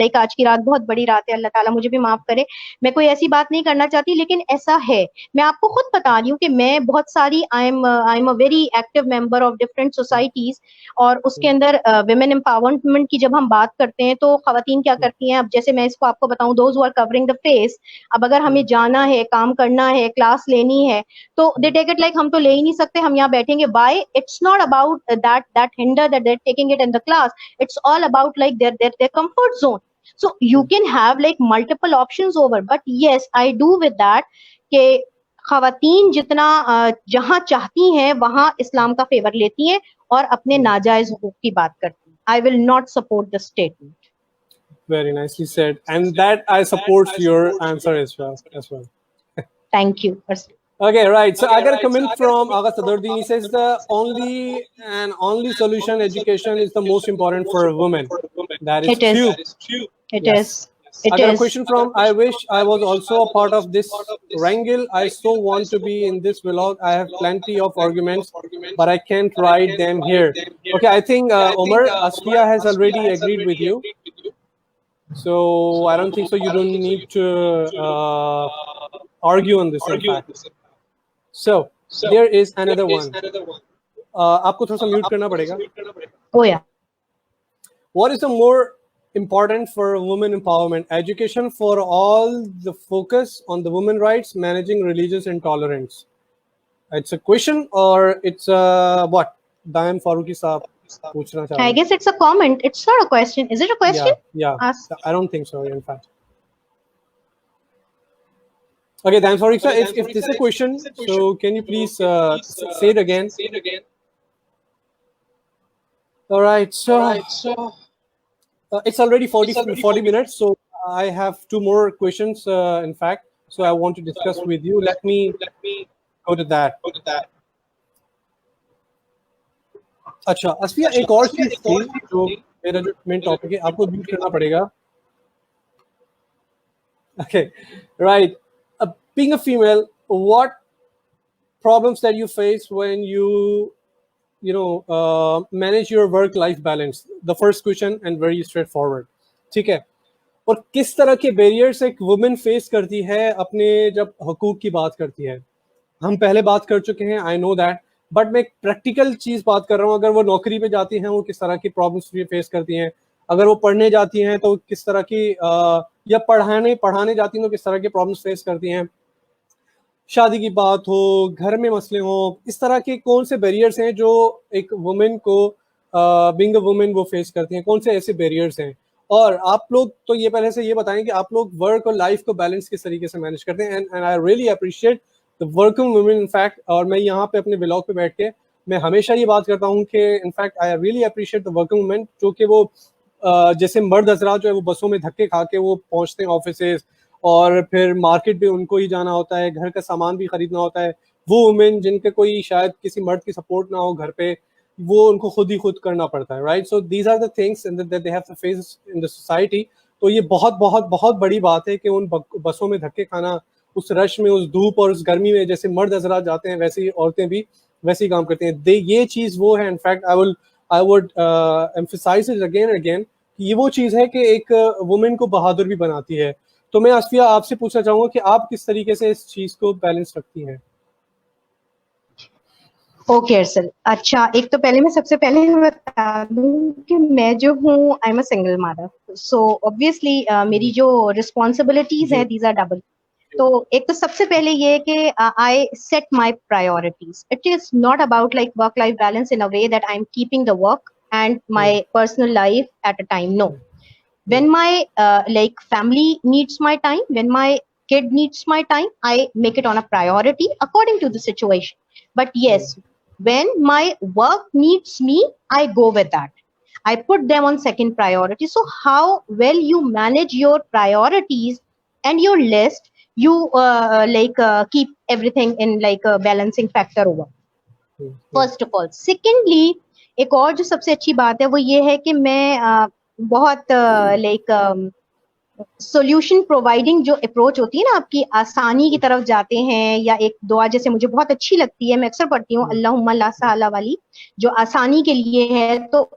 like आज की रात बहुत बड़ी रात है, अल्लाह ताला मुझे भी माफ करे, मैं कोई ऐसी बात नहीं करना चाहती, लेकिन ऐसा है. मैं आपको खुद बता रही हूँ कि मैं बहुत सारी I am a very active member of different societies, और उसके अंदर विमेन एम्पावरमेंट की जब हम बात करते हैं तो खवातीन क्या करती हैं. अब जैसे मैं इसको आपको बताऊं, those who are covering the face, अब अगर हमें जाना है, काम करना है, क्लास लेनी है, तो दे टेक इट लाइक हम तो ले ही नहीं सकते, हम यहाँ बैठेंगे. By, it's not about that hinder that they are taking it in the class, it's all about like their comfort zone. So you can have like multiple options over, but yes, I do with that कि खवातीन जितना जहां चाहती हैं वहां इस्लाम का favour लेती हैं और अपने नाजायज हुकूक की बात करती हैं. I will not support the statement. Very nicely said, and that I support your answer as well. Thank you. Okay, right. So I got a comment from Agha Sadruddin. He says the only solution, education is the most important for a woman. That is true. It is. I got a question from, I wish I was also a part of this wrangle. I so want to be in this vlog. I have plenty of arguments, but I can't write them here. Okay, I think Omar, Asfiya has already agreed with you. So I don't think so. You don't need to argue on this. In fact, so there is another one. आपको थोड़ा सा mute करना पड़ेगा. Oh yeah. What is the more important for women empowerment? Education for all, the focus on the women rights, managing religious intolerance. It's a question or it's what? Diane Faruqi साहब पूछना चाह रहे I हैं. guess it's a comment. It's not a question. Is it a question? Yeah. Ask. I don't think so. In fact. Okay, Diane Faruqi sir, if this is a question, so can you please say it again? All right. So it's already 40 minutes, so I have 2 more questions. In fact, so I want to discuss with you. Let me go to that. अच्छा असफिया, एक और चीज थी जो मेरा जो main topic है, आपको म्यूट करना पड़ेगा. Okay, right. Being a female, what problems that you face when you manage your work-life balance? The first question and very straightforward. ठीक है. और किस तरह के बैरियर्स एक वुमेन फेस करती है अपने जब हकूक की बात करती है? हम पहले बात कर चुके हैं, आई नो दैट, बट मैं एक प्रैक्टिकल चीज बात कर रहा हूँ. अगर वो नौकरी पे जाती हैं, वो किस तरह की प्रॉब्लम्स फेस करती हैं? अगर वो पढ़ने जाती हैं तो किस तरह की या पढ़ाने जाती हैं तो किस तरह की प्रॉब्लम्स फेस करती हैं? शादी की बात हो, घर में मसले हो, इस तरह के कौन से बैरियर्स हैं जो एक वुमेन को बीइंग अ वुमेन वो फेस करती हैं? कौन से ऐसे बैरियर्स हैं? और आप लोग तो ये पहले से ये बताएं कि आप लोग वर्क और लाइफ को बैलेंस किस तरीके से मैनेज करते हैं. And I really appreciate the working women in fact. और मैं यहाँ पे अपने ब्लॉग पे बैठ के मैं हमेशा ये बात करता हूँ कि in fact I really appreciate the working women, जो कि वो जैसे मर्द हजरात जो है वो बसों में धक्के खा के वो पहुंचते हैं ऑफिसेज, और फिर मार्केट भी उनको ही जाना होता है, घर का सामान भी खरीदना होता है. वो वुमेन जिनके कोई शायद किसी मर्द की सपोर्ट ना हो घर पे, वो उनको खुद करना पड़ता है. Right. So these are the things that they have to face in the society. तो ये बहुत बहुत बहुत बड़ी बात है कि उन बसों में धक्के खाना, उस रश में, उस धूप और उस गर्मी में, जैसे मर्द हजरात जाते हैं वैसे ही औरतें भी वैसे ही काम करती हैं. ये चीज़ वो है. In fact I would emphasize it again again, ये वो चीज़ है कि एक वुमेन को बहादुर भी बनाती है. तो मैं असफिया आपसे पूछना चाहूंगा कि आप किस तरीके से इस चीज को बैलेंस रखती हैं? ओके अर्सल. अच्छा, एक तो पहले मैं सबसे पहले बता दूं कि मैं जो हूँ I am a single mother. So obviously मेरी जो रिस्पॉन्सिबिलिटीज है दीज आर डबल. तो एक तो सबसे पहले ये है कि I set my priorities. It is not about like work life balance in a way that I am keeping the work and my personal life at a time. No. When my like family needs my time, when my kid needs my time, I make it on a priority according to the situation. But yes, when my work needs me, I go with that. I put them on second priority. So how well you manage your priorities and your list, you keep everything in like a balancing factor over. First of all. Secondly, एक और जो सबसे अच्छी बात है वो ये है कि मैं बहुत लाइक सॉल्यूशन प्रोवाइडिंग जो अप्रोच होती है ना, आपकी आसानी की तरफ जाते हैं, या एक दुआ जैसे मुझे बहुत अच्छी लगती है, मैं अक्सर पढ़ती हूँ, अल्लाहुम्मा ला सहाला वाली, जो आसानी के लिए है. तो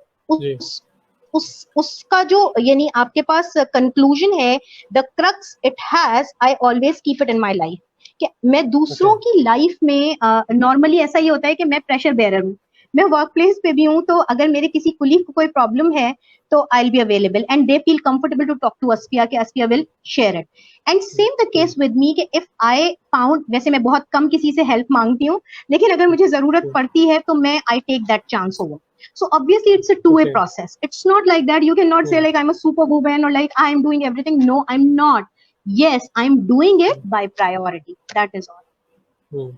उसका जो यानी आपके पास कंक्लूजन है, the crux it has, I always keep it in my life. कि मैं दूसरों की लाइफ में नॉर्मली ऐसा ही होता है कि मैं प्रेशर बेरर हूँ. मैं वर्क प्लेस पे भी हूँ, तो अगर मेरे किसी कुलीग को कोई प्रॉब्लम है तो I will be available and they feel comfortable to talk to Asfiya कि Asfiya will share it. And same the case with me कि इफ आई फाउंड, वैसे मैं बहुत कम किसी से हेल्प मांगती हूँ, लेकिन अगर मुझे जरूरत पड़ती है तो मैं I take that chance over. So obviously it's a two-way process. It's not like that. You cannot say like I'm a superwoman or like I'm doing everything. No, I'm not. Yes, I'm doing it by priority. That is all.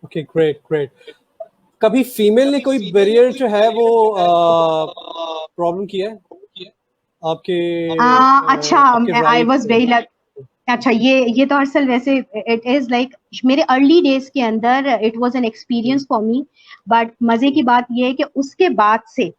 Okay, great. कभी female ने कोई barrier जो है वो problem किया है आपके? अच्छा, आई वाज वेरी अच्छा, ये तो असल वैसे इट इज लाइक मेरे अर्ली डेज के अंदर it was an experience for me. But मजे की बात ये है कि उसके बाद से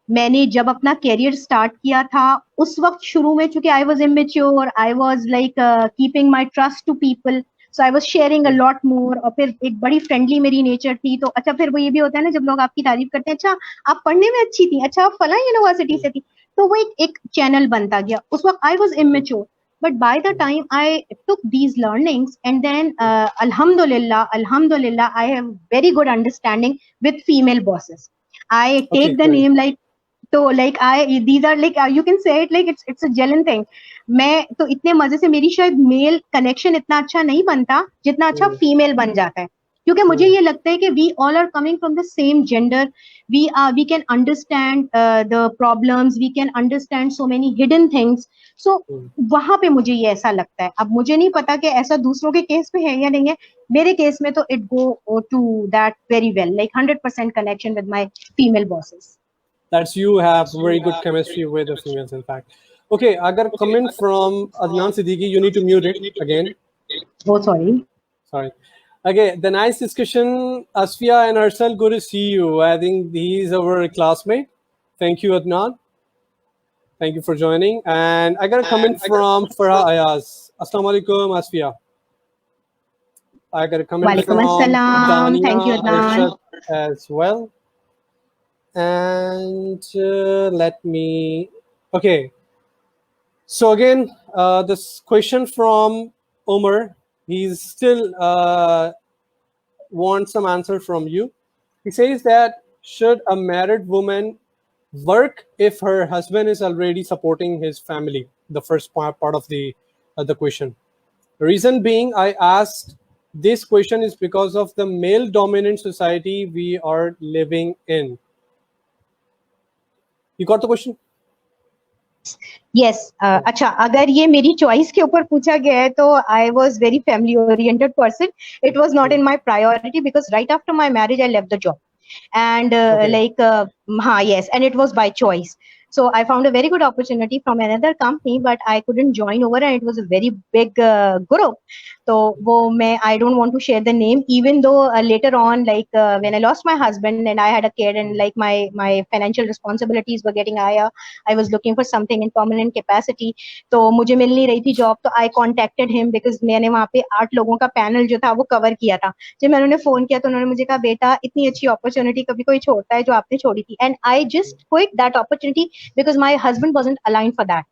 मैंने जब अपना करियर स्टार्ट किया था, उस वक्त शुरू में चूंकि I was immature, I was like keeping my trust to people, so I was sharing a lot more. और फिर एक बड़ी फ्रेंडली मेरी नेचर थी. तो अच्छा, फिर वो ये भी होता है ना जब लोग आपकी तारीफ करते हैं, अच्छा आप पढ़ने में अच्छी थी, अच्छा आप फला यूनिवर्सिटी से थी, तो वो एक चैनल बनता गया. उस वक्त I was immature, but by the time I took these learnings, and then alhamdulillah, I have very good understanding with female bosses. I Okay, take the great. name like, तो like I these are like you can say it like it's a genuine thing. मैं तो इतने मजे से, मेरी शायद mail connection इतना अच्छा नहीं बनता जितना अच्छा Hmm. फीमेल बन जाता है, क्योंकि मुझे ये लगता है कि we all are coming from the same gender. we can understand the problems, we can understand so many hidden things. So Hmm. वहां पे मुझे ये ऐसा लगता है. अब मुझे नहीं पता कि ऐसा दूसरों के केस में है या नहीं है. मेरे केस में तो it go to that very well, like 100% connection with my female bosses. That's you have very good chemistry with the females, in fact. Okay, agar comment from Adnan Siddiqui, you need to mute it again. Oh, sorry. Sorry. Okay, the nice discussion. Asfia and Arsal, good to see you. I think he's our classmate. Thank you, Adnan. Thank you for joining. And I got a comment from Farah Ayaz. Assalamu alaikum, Asfia. I got a comment Walaikum from assalam. Dania Thank you, Adnan. Arshad as well. And let me. Okay. So again, this question from Omar. He's still wants some answer from you. He says that should a married woman work if her husband is already supporting his family? The first part of the question. The reason being, I asked this question is because of the male dominant society we are living in. You got the question? Yes. अच्छा, अगर ये मेरी choice के ऊपर पूछा गया है तो I was very family oriented person. It was not in my priority because right after my marriage I left the job. And Okay. yes, and it was by choice. So I found a very good opportunity from another company, but I couldn't join over, and it was a very big group. So I don't want to share the name, even though later on, when I lost my husband and I had a kid, and like my financial responsibilities were getting higher, I was looking for something in permanent capacity. तो मुझे मिल नहीं रही थी job, तो I contacted him because मैंने वहाँ पे 8 लोगों का पैनल जो था वो कवर किया था. जब मैंने उन्हें फोन किया तो उन्होंने मुझे कहा, बेटा इतनी अच्छी अपॉर्चुनिटी कभी कोई छोड़ता है जो आपने छोड़ी थी. And I just quit that opportunity because my husband wasn't align for that.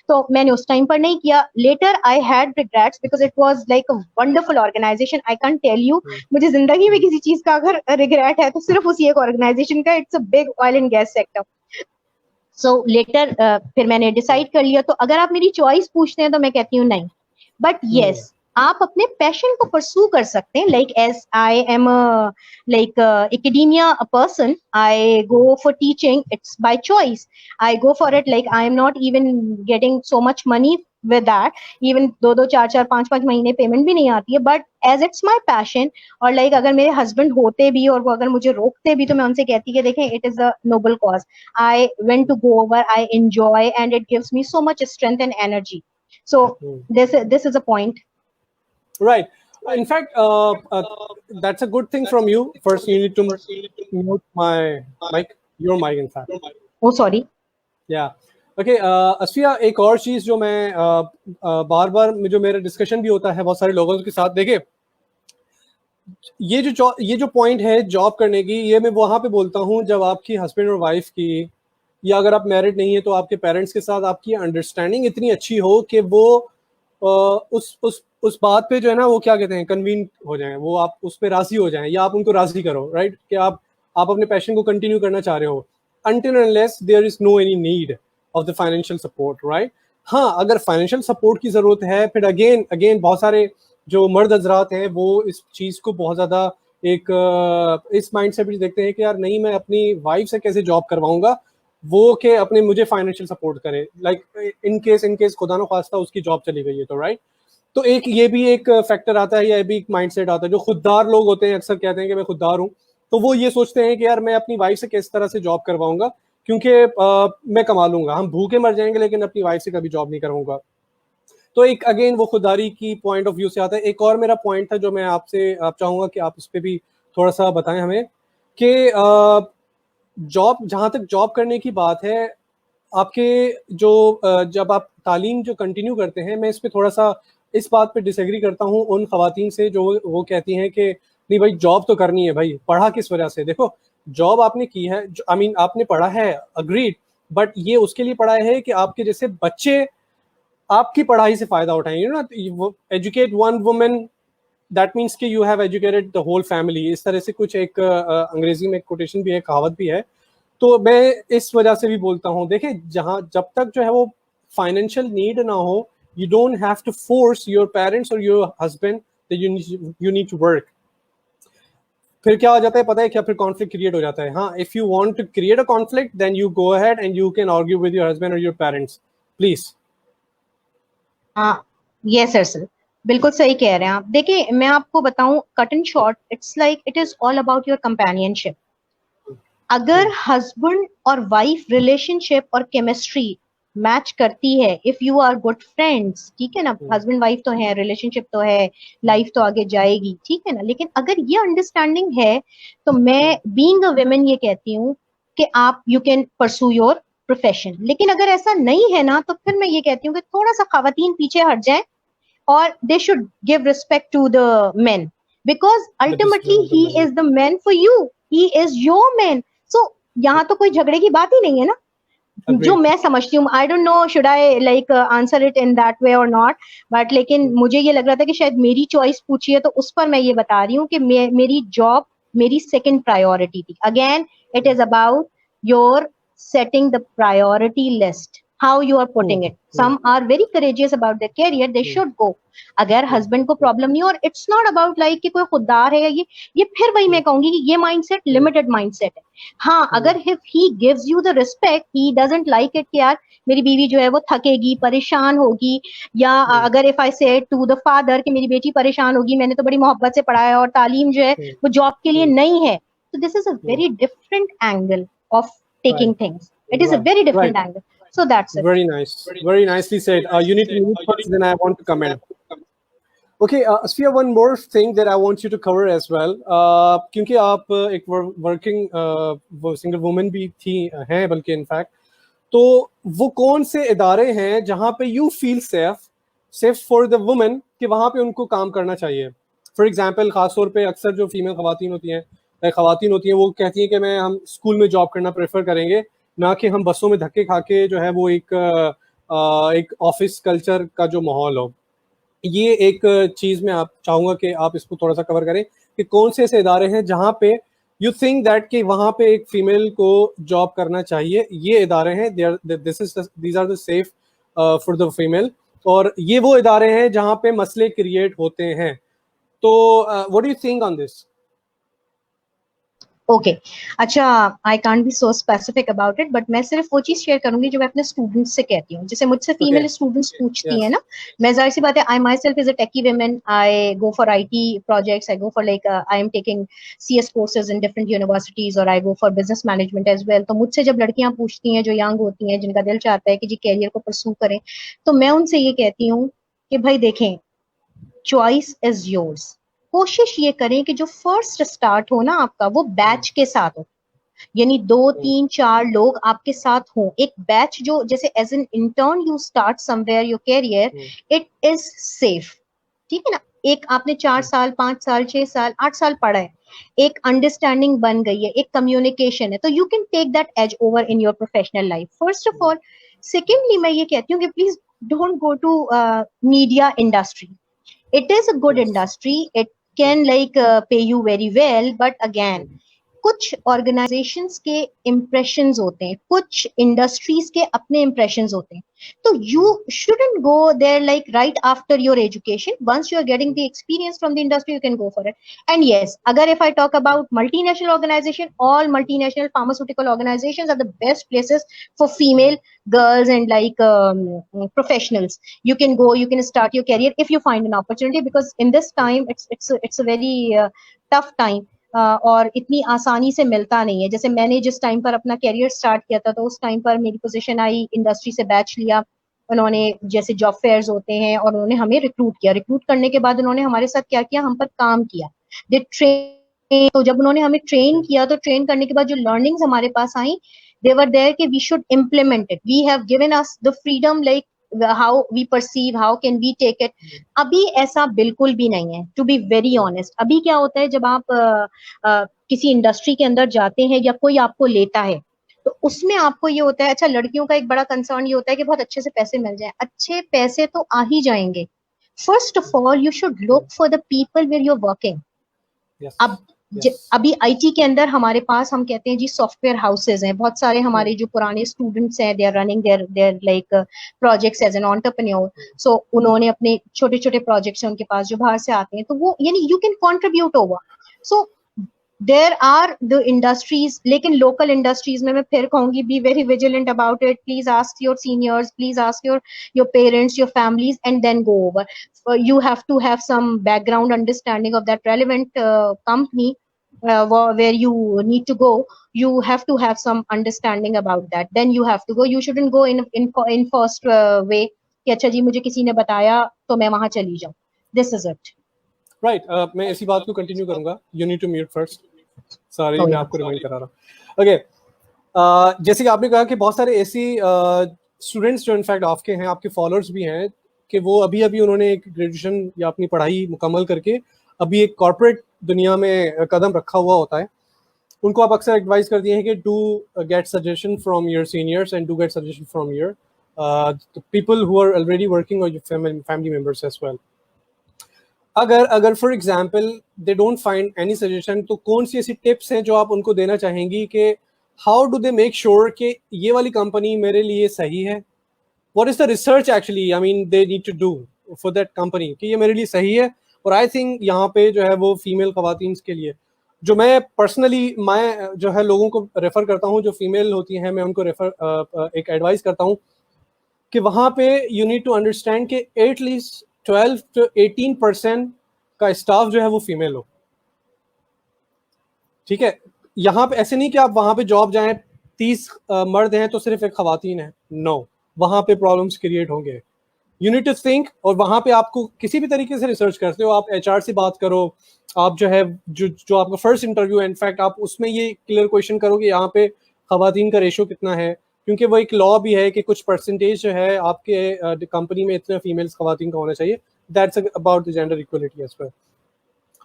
तो मैंने उस टाइम पर नहीं किया. Later I had regrets because it was like a wonderful organization. I can tell you, मुझे जिंदगी में किसी चीज का अगर रिग्रेट है तो सिर्फ उसी एक ऑर्गेनाइजेशन का. It's a big oil and gas sector. So later फिर मैंने डिसाइड कर लिया. तो अगर आप मेरी चॉइस पूछते हैं तो मैं कहती हूँ नहीं. बट येस, आप अपने पैशन को परसू कर सकते हैं. Like as I am like academia a person, I go for teaching. It's by choice. I go for it. Like I am not even getting so much money with that. Even 2-2 4-4 5-5 महीने payment भी नहीं आती है. But as it's my passion. और like अगर मेरे husband होते भी और वो अगर मुझे रोकते भी तो मैं उनसे कहती कि देखें, it is a noble cause. I went to go over, I enjoy, and it gives me so much strength and energy. So this is a point. Right. In fact, that's a good thing from you. First, you need to mute my mic, your mic, in fact. Oh, sorry. Yeah. Okay. Asfiya, एक और चीज जो मैं बार बार जो मेरा discussion भी होता है बहुत सारे लोगों के साथ, देखिए ये जो पॉइंट है जॉब करने की, ये मैं वहां पे बोलता हूँ जब आपकी हस्बैंड और वाइफ की, या अगर आप मैरिड नहीं है तो आपके पेरेंट्स के साथ आपकी अंडरस्टैंडिंग इतनी अच्छी हो कि वो उस बात पे जो है ना, वो क्या कहते हैं, कन्वीन हो जाएं, वो आप उस पे राजी हो जाएं, या आप उनको राजी करो, राइट, कि आप अपने पैशन को कंटिन्यू करना चाह रहे हो, until unless there is no any need of the financial support, right? हाँ, अगर फाइनेंशियल सपोर्ट की जरूरत है, फिर अगेन बहुत सारे जो मर्द हजरात हैं वो इस चीज को बहुत ज्यादा एक इस माइंड से भी देखते हैं कि यार नहीं, मैं अपनी वाइफ से कैसे जॉब करवाऊंगा, वो के अपने मुझे फाइनेंशियल सपोर्ट करे, लाइक इन केस खुदा न खास्ता उसकी जॉब चली गई है तो, राइट? तो ये भी एक फैक्टर आता है, या भी एक माइंडसेट आता है. जो खुददार लोग होते हैं अक्सर कहते हैं कि मैं खुददार हूँ, तो वो ये सोचते हैं कि यार मैं अपनी वाइफ से किस तरह से जॉब करवाऊंगा, क्योंकि मैं कमा लूंगा, हम भूखे मर जाएंगे लेकिन अपनी वाइफ से कभी जॉब नहीं करवाऊंगा. तो एक अगेन वो खुददारी की पॉइंट ऑफ व्यू से आता है. एक और मेरा पॉइंट था जो मैं आपसे चाहूंगा कि आप उस पर भी थोड़ा सा बताएं हमें, कि जॉब, जहाँ तक जॉब करने की बात है, आपके जो जब आप तालीम जो कंटिन्यू करते हैं, मैं इस पर थोड़ा सा इस बात पे डिसएग्री करता हूँ उन खवातीन से जो वो कहती हैं कि नहीं भाई जॉब तो करनी है भाई, पढ़ा किस वजह से. देखो, जॉब आपने की है, आई मीन आपने पढ़ा है, अग्रीड, बट ये उसके लिए पढ़ाई है कि आपके जैसे बच्चे आपकी पढ़ाई से फायदा उठाएं, you know, educate one women that means कि you have educated the whole family. इस तरह से कुछ एक अंग्रेजी में एक कोटेशन भी है, कहावत भी है। तो मैं इस वजह से भी बोलता हूँ, देखिए जहाँ जब तक जो है वो फाइनेंशियल नीड ना हो, you don't have to force your parents और your husband that you need to work. फिर क्या हो जाता है पता है क्या? फिर कॉन्फ्लिक्ट क्रिएट हो जाता है। हाँ, if you want to create a conflict then you go ahead and you can argue with your husband और योर पेरेंट्स, प्लीज। हाँ, यस सर सर, बिल्कुल सही कह रहे हैं आप। देखिए मैं आपको बताऊं, cut and short, it's like it is all about your companionship. अगर हस्बैंड और वाइफ रिलेशनशिप और केमिस्ट्री मैच करती है, if you are good friends, ठीक है ना, हस्बैंड वाइफ तो है, रिलेशनशिप तो है, लाइफ तो आगे जाएगी, ठीक है ना। लेकिन अगर ये अंडरस्टैंडिंग है, तो मैं बीइंग अ वुमेन ये कहती हूँ कि आप you can pursue your profession. लेकिन अगर ऐसा नहीं है ना, तो फिर मैं ये कहती हूँ कि थोड़ा सा खवातीन पीछे हट जाए, or they should give respect to the men, because ultimately he is the man for you, he is your man. So यहाँ तो कोई झगड़े की बात ही नहीं है ना, जो मैं समझती हूँ। I don't know should I like answer it in that way और नॉट, बट लेकिन मुझे ये लग रहा था कि शायद मेरी चॉइस पूछी है, तो उस पर मैं ये बता रही हूँ कि मेरी जॉब मेरी सेकंड प्रायोरिटी थी। Again it is about your setting the priority list, how you are putting it. Some are very courageous about their career, they should go. अगर हस्बैंड को प्रॉब्लम नहीं, और इट्स नॉट अबाउट लाइक कि कोई खुददार है, ये फिर वही मैं कहूंगी कि ये माइंडसेट लिमिटेड माइंडसेट है। हाँ, अगर if he gives you the respect, he doesn't like it कि यार मेरी बीवी जो है वो थकेगी, परेशान होगी, या अगर इफ आई से टू द फादर कि मेरी बेटी परेशान होगी, मैंने तो बड़ी मोहब्बत से पढ़ाया और तालीम जो है वो जॉब के लिए नहीं है, तो this is a very different angle of taking things. It is a very different angle. So that's it. Very nice. Very nicely said. You need to move first, then I want to comment. Okay, Asfiya, one more thing that I want you to cover as well. क्योंकि आप एक working single woman भी थी हैं बल्कि in fact, तो वो कौन से इदारे हैं जहाँ पे you feel safe for the women कि वहाँ पे उनको काम करना चाहिए? फॉर एग्जाम्पल, खासतौर पे अक्सर जो फीमेल खवातीन होती हैं वो कहती हैं कि हम स्कूल में जॉब करना प्रेफर करेंगे, ना कि हम बसों में धक्के खा के जो है वो एक ऑफिस कल्चर का जो माहौल हो। ये एक चीज़ में आप चाहूँगा कि आप इसको थोड़ा सा कवर करें कि कौन से ऐसे इदारे हैं जहाँ पे यू थिंक दैट कि वहाँ पे एक फीमेल को जॉब करना चाहिए, ये इदारे हैं, these are the safe for the female, और ये वो इदारे हैं जहाँ पे मसले क्रिएट होते हैं। तो what do you think on this? Okay, अच्छा, I can't be so specific about it, but मैं सिर्फ वो चीज शेयर करूंगी जो मैं अपने स्टूडेंट्स से कहती हूँ। जैसे मुझसे फीमेल स्टूडेंट्स पूछती है ना, मैं जाहिर सी बात है, I myself is a techie women, I go for IT projects, I go for like I am taking CS courses in different universities, और I go for business management as well. तो मुझसे जब लड़कियां पूछती हैं जो young होती हैं, जिनका दिल चाहता है कि जी कैरियर को परसू करें, तो मैं उनसे ये कहती हूँ कि भाई देखें, चॉइस इज योर्स। कोशिश ये करें कि जो फर्स्ट स्टार्ट हो ना आपका, वो बैच के साथ हो, यानी 2 3 4 लोग आपके साथ हों, एक बैच जो जैसे as an intern you start somewhere your career, it is safe, ठीक है ना। एक आपने 4 साल 5 साल 6 साल 8 साल पढ़ा है, एक अंडरस्टैंडिंग बन गई है, एक कम्युनिकेशन है, तो you can take that edge over in your professional life, first of all. Secondly मैं ये कहती हूँ कि please don't go to media industry. It is a good industry, it can like pay you very well, but again कुछ organisations के impressions होते हैं, कुछ इंडस्ट्रीज के अपने इम्प्रेशंस होते हैं, तो you shouldn't go there like right after your education. Once you are getting the experience from the industry, you can go for it. And yes, अगर if I talk about multinational organisation, all multinational pharmaceutical organisations are the best places for female girls and like professionals. You can go, you can start your career if you find an opportunity, because in this time it's a very tough time, और इतनी आसानी से मिलता नहीं है। जैसे मैंने जिस टाइम पर अपना कैरियर स्टार्ट किया था, तो उस टाइम पर मेरी पोजीशन आई, इंडस्ट्री से बैच लिया उन्होंने, जैसे जॉब फेयर्स होते हैं, और उन्होंने हमें रिक्रूट किया। रिक्रूट करने के बाद उन्होंने हमारे साथ क्या किया, हम पर काम किया, दे ट्रेन। तो जब उन्होंने हमें ट्रेन किया, तो ट्रेन करने के बाद जो लर्निंग्स हमारे पास आई, they were there कि we should implement it, we have given us the freedom like how we perceive, how can we take it. अभी ऐसा बिल्कुल भी नहीं है, to be very honest। अभी क्या होता है, जब आप किसी इंडस्ट्री के अंदर जाते हैं या कोई आपको लेता है, तो उसमें आपको ये होता है, अच्छा लड़कियों का एक बड़ा कंसर्न ये होता है कि बहुत अच्छे से पैसे मिल जाए, अच्छे पैसे तो आ ही जाएंगे। First of all you should look for the people where you are working. Yes अब यस अभी आईटी के अंदर हमारे पास, हम कहते हैं जी सॉफ्टवेयर हाउसेज हैं बहुत सारे, हमारे जो पुराने स्टूडेंट्स हैं they are running their like projects as an entrepreneur. So उन्होंने अपने छोटे छोटे प्रोजेक्ट्स हैं उनके पास जो बाहर से आते हैं, तो वो यानी you can contribute over. So there are the industries, लेकिन लोकल इंडस्ट्रीज में मैं फिर कहूंगी be very vigilant about it. Please ask your seniors, please ask your parents, your families, and then go over. You have to have some background understanding of that relevant company where you need to go. You have to have some understanding about that, then you have to go. You shouldn't go in first way कि अच्छा जी मुझे किसी ने बताया तो मैं वहां चली जाऊं। This is it. राइट। मैं इसी बात को कंटिन्यू करूंगा। You need to mute first. Sorry, Oh मैं yeah. आपको रिमाइंड करा रहा हूँ। ओके, जैसे कि आपने कहा कि बहुत सारे ऐसी स्टूडेंट्स जो इनफैक्ट आपके हैं, आपके फॉलोअर्स भी हैं, कि वो अभी अभी उन्होंने एक ग्रेजुएशन या अपनी पढ़ाई मुकम्मल करके अभी एक कॉर्पोरेट दुनिया में कदम रखा हुआ होता है। उनको आप अक्सर एडवाइस कर दिए हैं कि do get suggestion from your seniors and do get suggestion from your people who are already working और फैमिली मेम्बर्स एज वेल। अगर अगर for example they don't find any suggestion, तो कौन सी ऐसी टिप्स हैं जो आप उनको देना चाहेंगी कि how do they make sure कि ये वाली कंपनी मेरे लिए सही है? What is the research actually I mean they need to do for that company कि ये मेरे लिए सही है? और आई थिंक यहाँ पे जो है वो फीमेल खवातीन के लिए, जो मैं पर्सनली मैं जो है लोगों को रेफर करता हूँ जो फीमेल होती हैं, मैं उनको रेफर एक एडवाइस करता हूँ कि वहाँ पे यू नीड टू अंडरस्टैंड कि एटलीस्ट 12 to 18% का स्टाफ जो है वो फीमेल हो। ठीक है, यहाँ पे ऐसे नहीं कि आप वहाँ पे जॉब जाएं 30 मर्द हैं तो सिर्फ एक खवातीन है, नो, वहाँ पे प्रॉब्लम्स क्रिएट होंगे। यू नीड टू थिंक, और वहाँ पे आपको किसी भी तरीके से रिसर्च करते हो, आप एचआर से बात करो, आप जो है जो आपका फर्स्ट इंटरव्यू है इनफैक्ट आप उसमें ये क्लियर क्वेश्चन करो कि यहाँ पे खवातीन का रेशो कितना है, क्योंकि वो एक लॉ भी है कि कुछ परसेंटेज जो है आपके कंपनी में इतने फीमेल्स खवातीन का होना चाहिए। That's about the gender equality as well.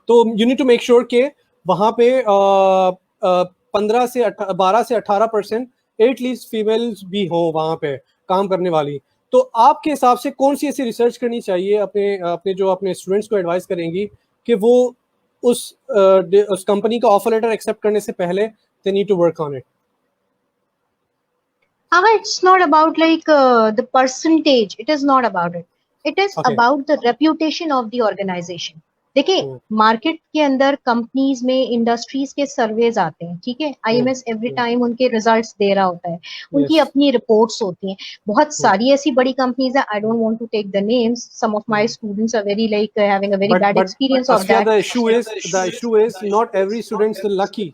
तो you need to make sure के वहाँ पे 12 से 18% एटलीस्ट फीमेल्स भी हो वहाँ पे काम करने वाली। तो आपके हिसाब से कौन सी ऐसी रिसर्च करनी चाहिए अपने अपने जो अपने स्टूडेंट्स को एडवाइस करेंगी कि वो उस कंपनी का ऑफर लेटर एक्सेप्ट करने से पहले they need to work on it? It's not about like the percentage. It is not about it. It is Okay. about the reputation of the organization. देखिए market के अंदर companies में industries के surveys आते हैं, ठीक है, आईएमएस एवरी टाइम उनके रिजल्ट्स दे रहा होता है, उनकी अपनी रिपोर्ट्स होती हैं। बहुत सारी ऐसी बड़ी कंपनीज है, I don't want to take the names, some of my students are very like having a very bad experience of that. The issue is not every student's lucky.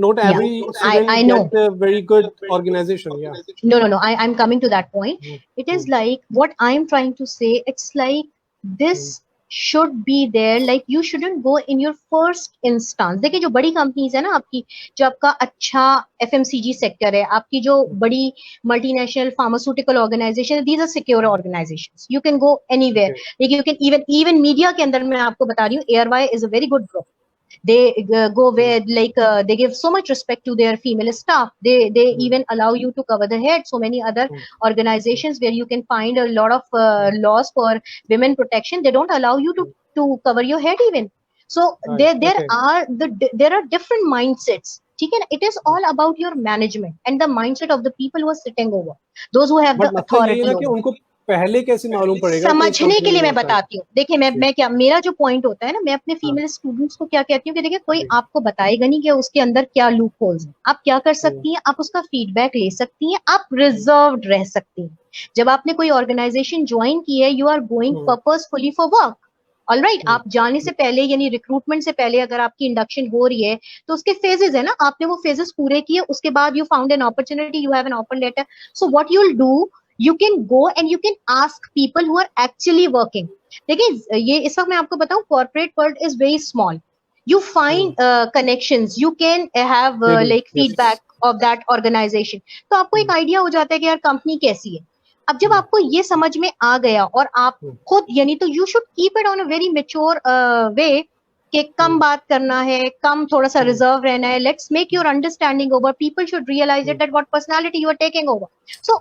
Not every student I know. get a very good organization. Yeah. No. I'm coming to that point. It is like what I'm trying to say. It's like this should be there. Like you shouldn't go in your first instance. देखिए जो बड़ी companies है ना आपकी, जो आपका अच्छा FMCG sector है, आपकी जो बड़ी मल्टीनेशनल फार्मास्यूटिकल ऑर्गेनाइजेशन है, these are secure organizations, you can go anywhere. लेकिन यू कैन इवन मीडिया के अंदर मैं आपको बता रही हूँ, ARY is a very good group. They go where like they give so much respect to their female staff. They even allow you to cover the head. So many other organizations where you can find a lot of laws for women protection, they don't allow you to cover your head even. So there are different mindsets. ठीक है ना, it is all about your management and the mindset of the people who are sitting over, those who have the authority over. उनको पहले कैसे मालूम पड़ेगा? समझने के लिए मैं बताती हूँ। देखिए मैं क्या, मेरा जो पॉइंट होता है ना, मैं अपने फीमेल स्टूडेंट्स को क्या कहती हूँ कि देखिए कोई आपको बताएगा नहीं कि उसके अंदर क्या लूप होल्स हैं। आप क्या कर सकती हैं, आप उसका फीडबैक ले सकती हैं, आप रिजर्व्ड रह सकती हैं। जब आपने कोई ऑर्गेनाइजेशन ज्वाइन की है, you are going purposefully for work, alright. आप जाने से पहले यानी रिक्रूटमेंट से पहले अगर आपकी इंडक्शन हो रही है तो उसके फेजेस है ना, आपने वो फेजेस पूरे किए, उसके बाद you found an opportunity, you have an offer letter. So what you will do, you can go and you can ask people who are actually working. देखिए ये इस वक्त मैं आपको बताऊं, corporate world is very small. You find connections, you can have like feedback of that organization. तो आपको एक आइडिया हो जाता है कि यार कंपनी कैसी है। अब जब आपको ये समझ में आ गया और आप खुद यानी, तो you should keep it on a very mature way कि कम बात करना है, कम थोड़ा सा रिजर्व रहना है. Let's make your understanding over. People should realize it that what personality you are taking over. So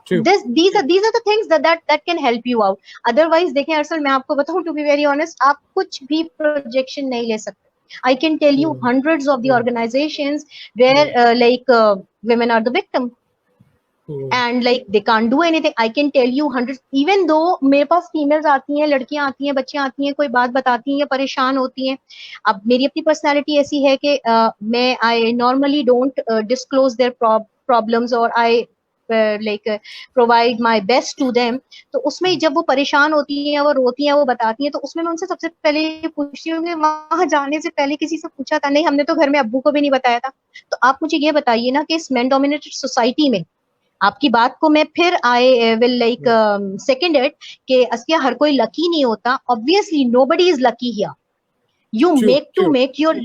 these are the things that can help you out. Otherwise देखें अरसल, मैं आपको बताऊं, टू बी वेरी ऑनेस्ट, आप कुछ भी projection नहीं ले सकते. I can tell you hundreds of the organizations where women are the victim. And like they can't do anything. I can tell you hundreds, even though मेरे पास females आती हैं, लड़कियां आती हैं, बच्चियां आती हैं, कोई बात बताती हैं या परेशान होती हैं. अब मेरी अपनी पर्सनालिटी ऐसी है कि मैं I normally don't disclose their problems और I provide my best to them. तो उसमें जब वो परेशान होती हैं, वो रोती हैं, वो बताती हैं, तो उसमें मैं उनसे सबसे पहले पूछती हूँ कि वहां जाने से पहले किसी से पूछा था? नहीं, हमने तो घर में अब्बू को भी नहीं बताया था. तो आप मुझे ये बताइए ना कि इस मैन डोमिनेटेड सोसाइटी में, आपकी बात को मैं फिर I will like second it, कि अस्किया हर कोई लकी नहीं होता. Obviously nobody is lucky here. You make to make your,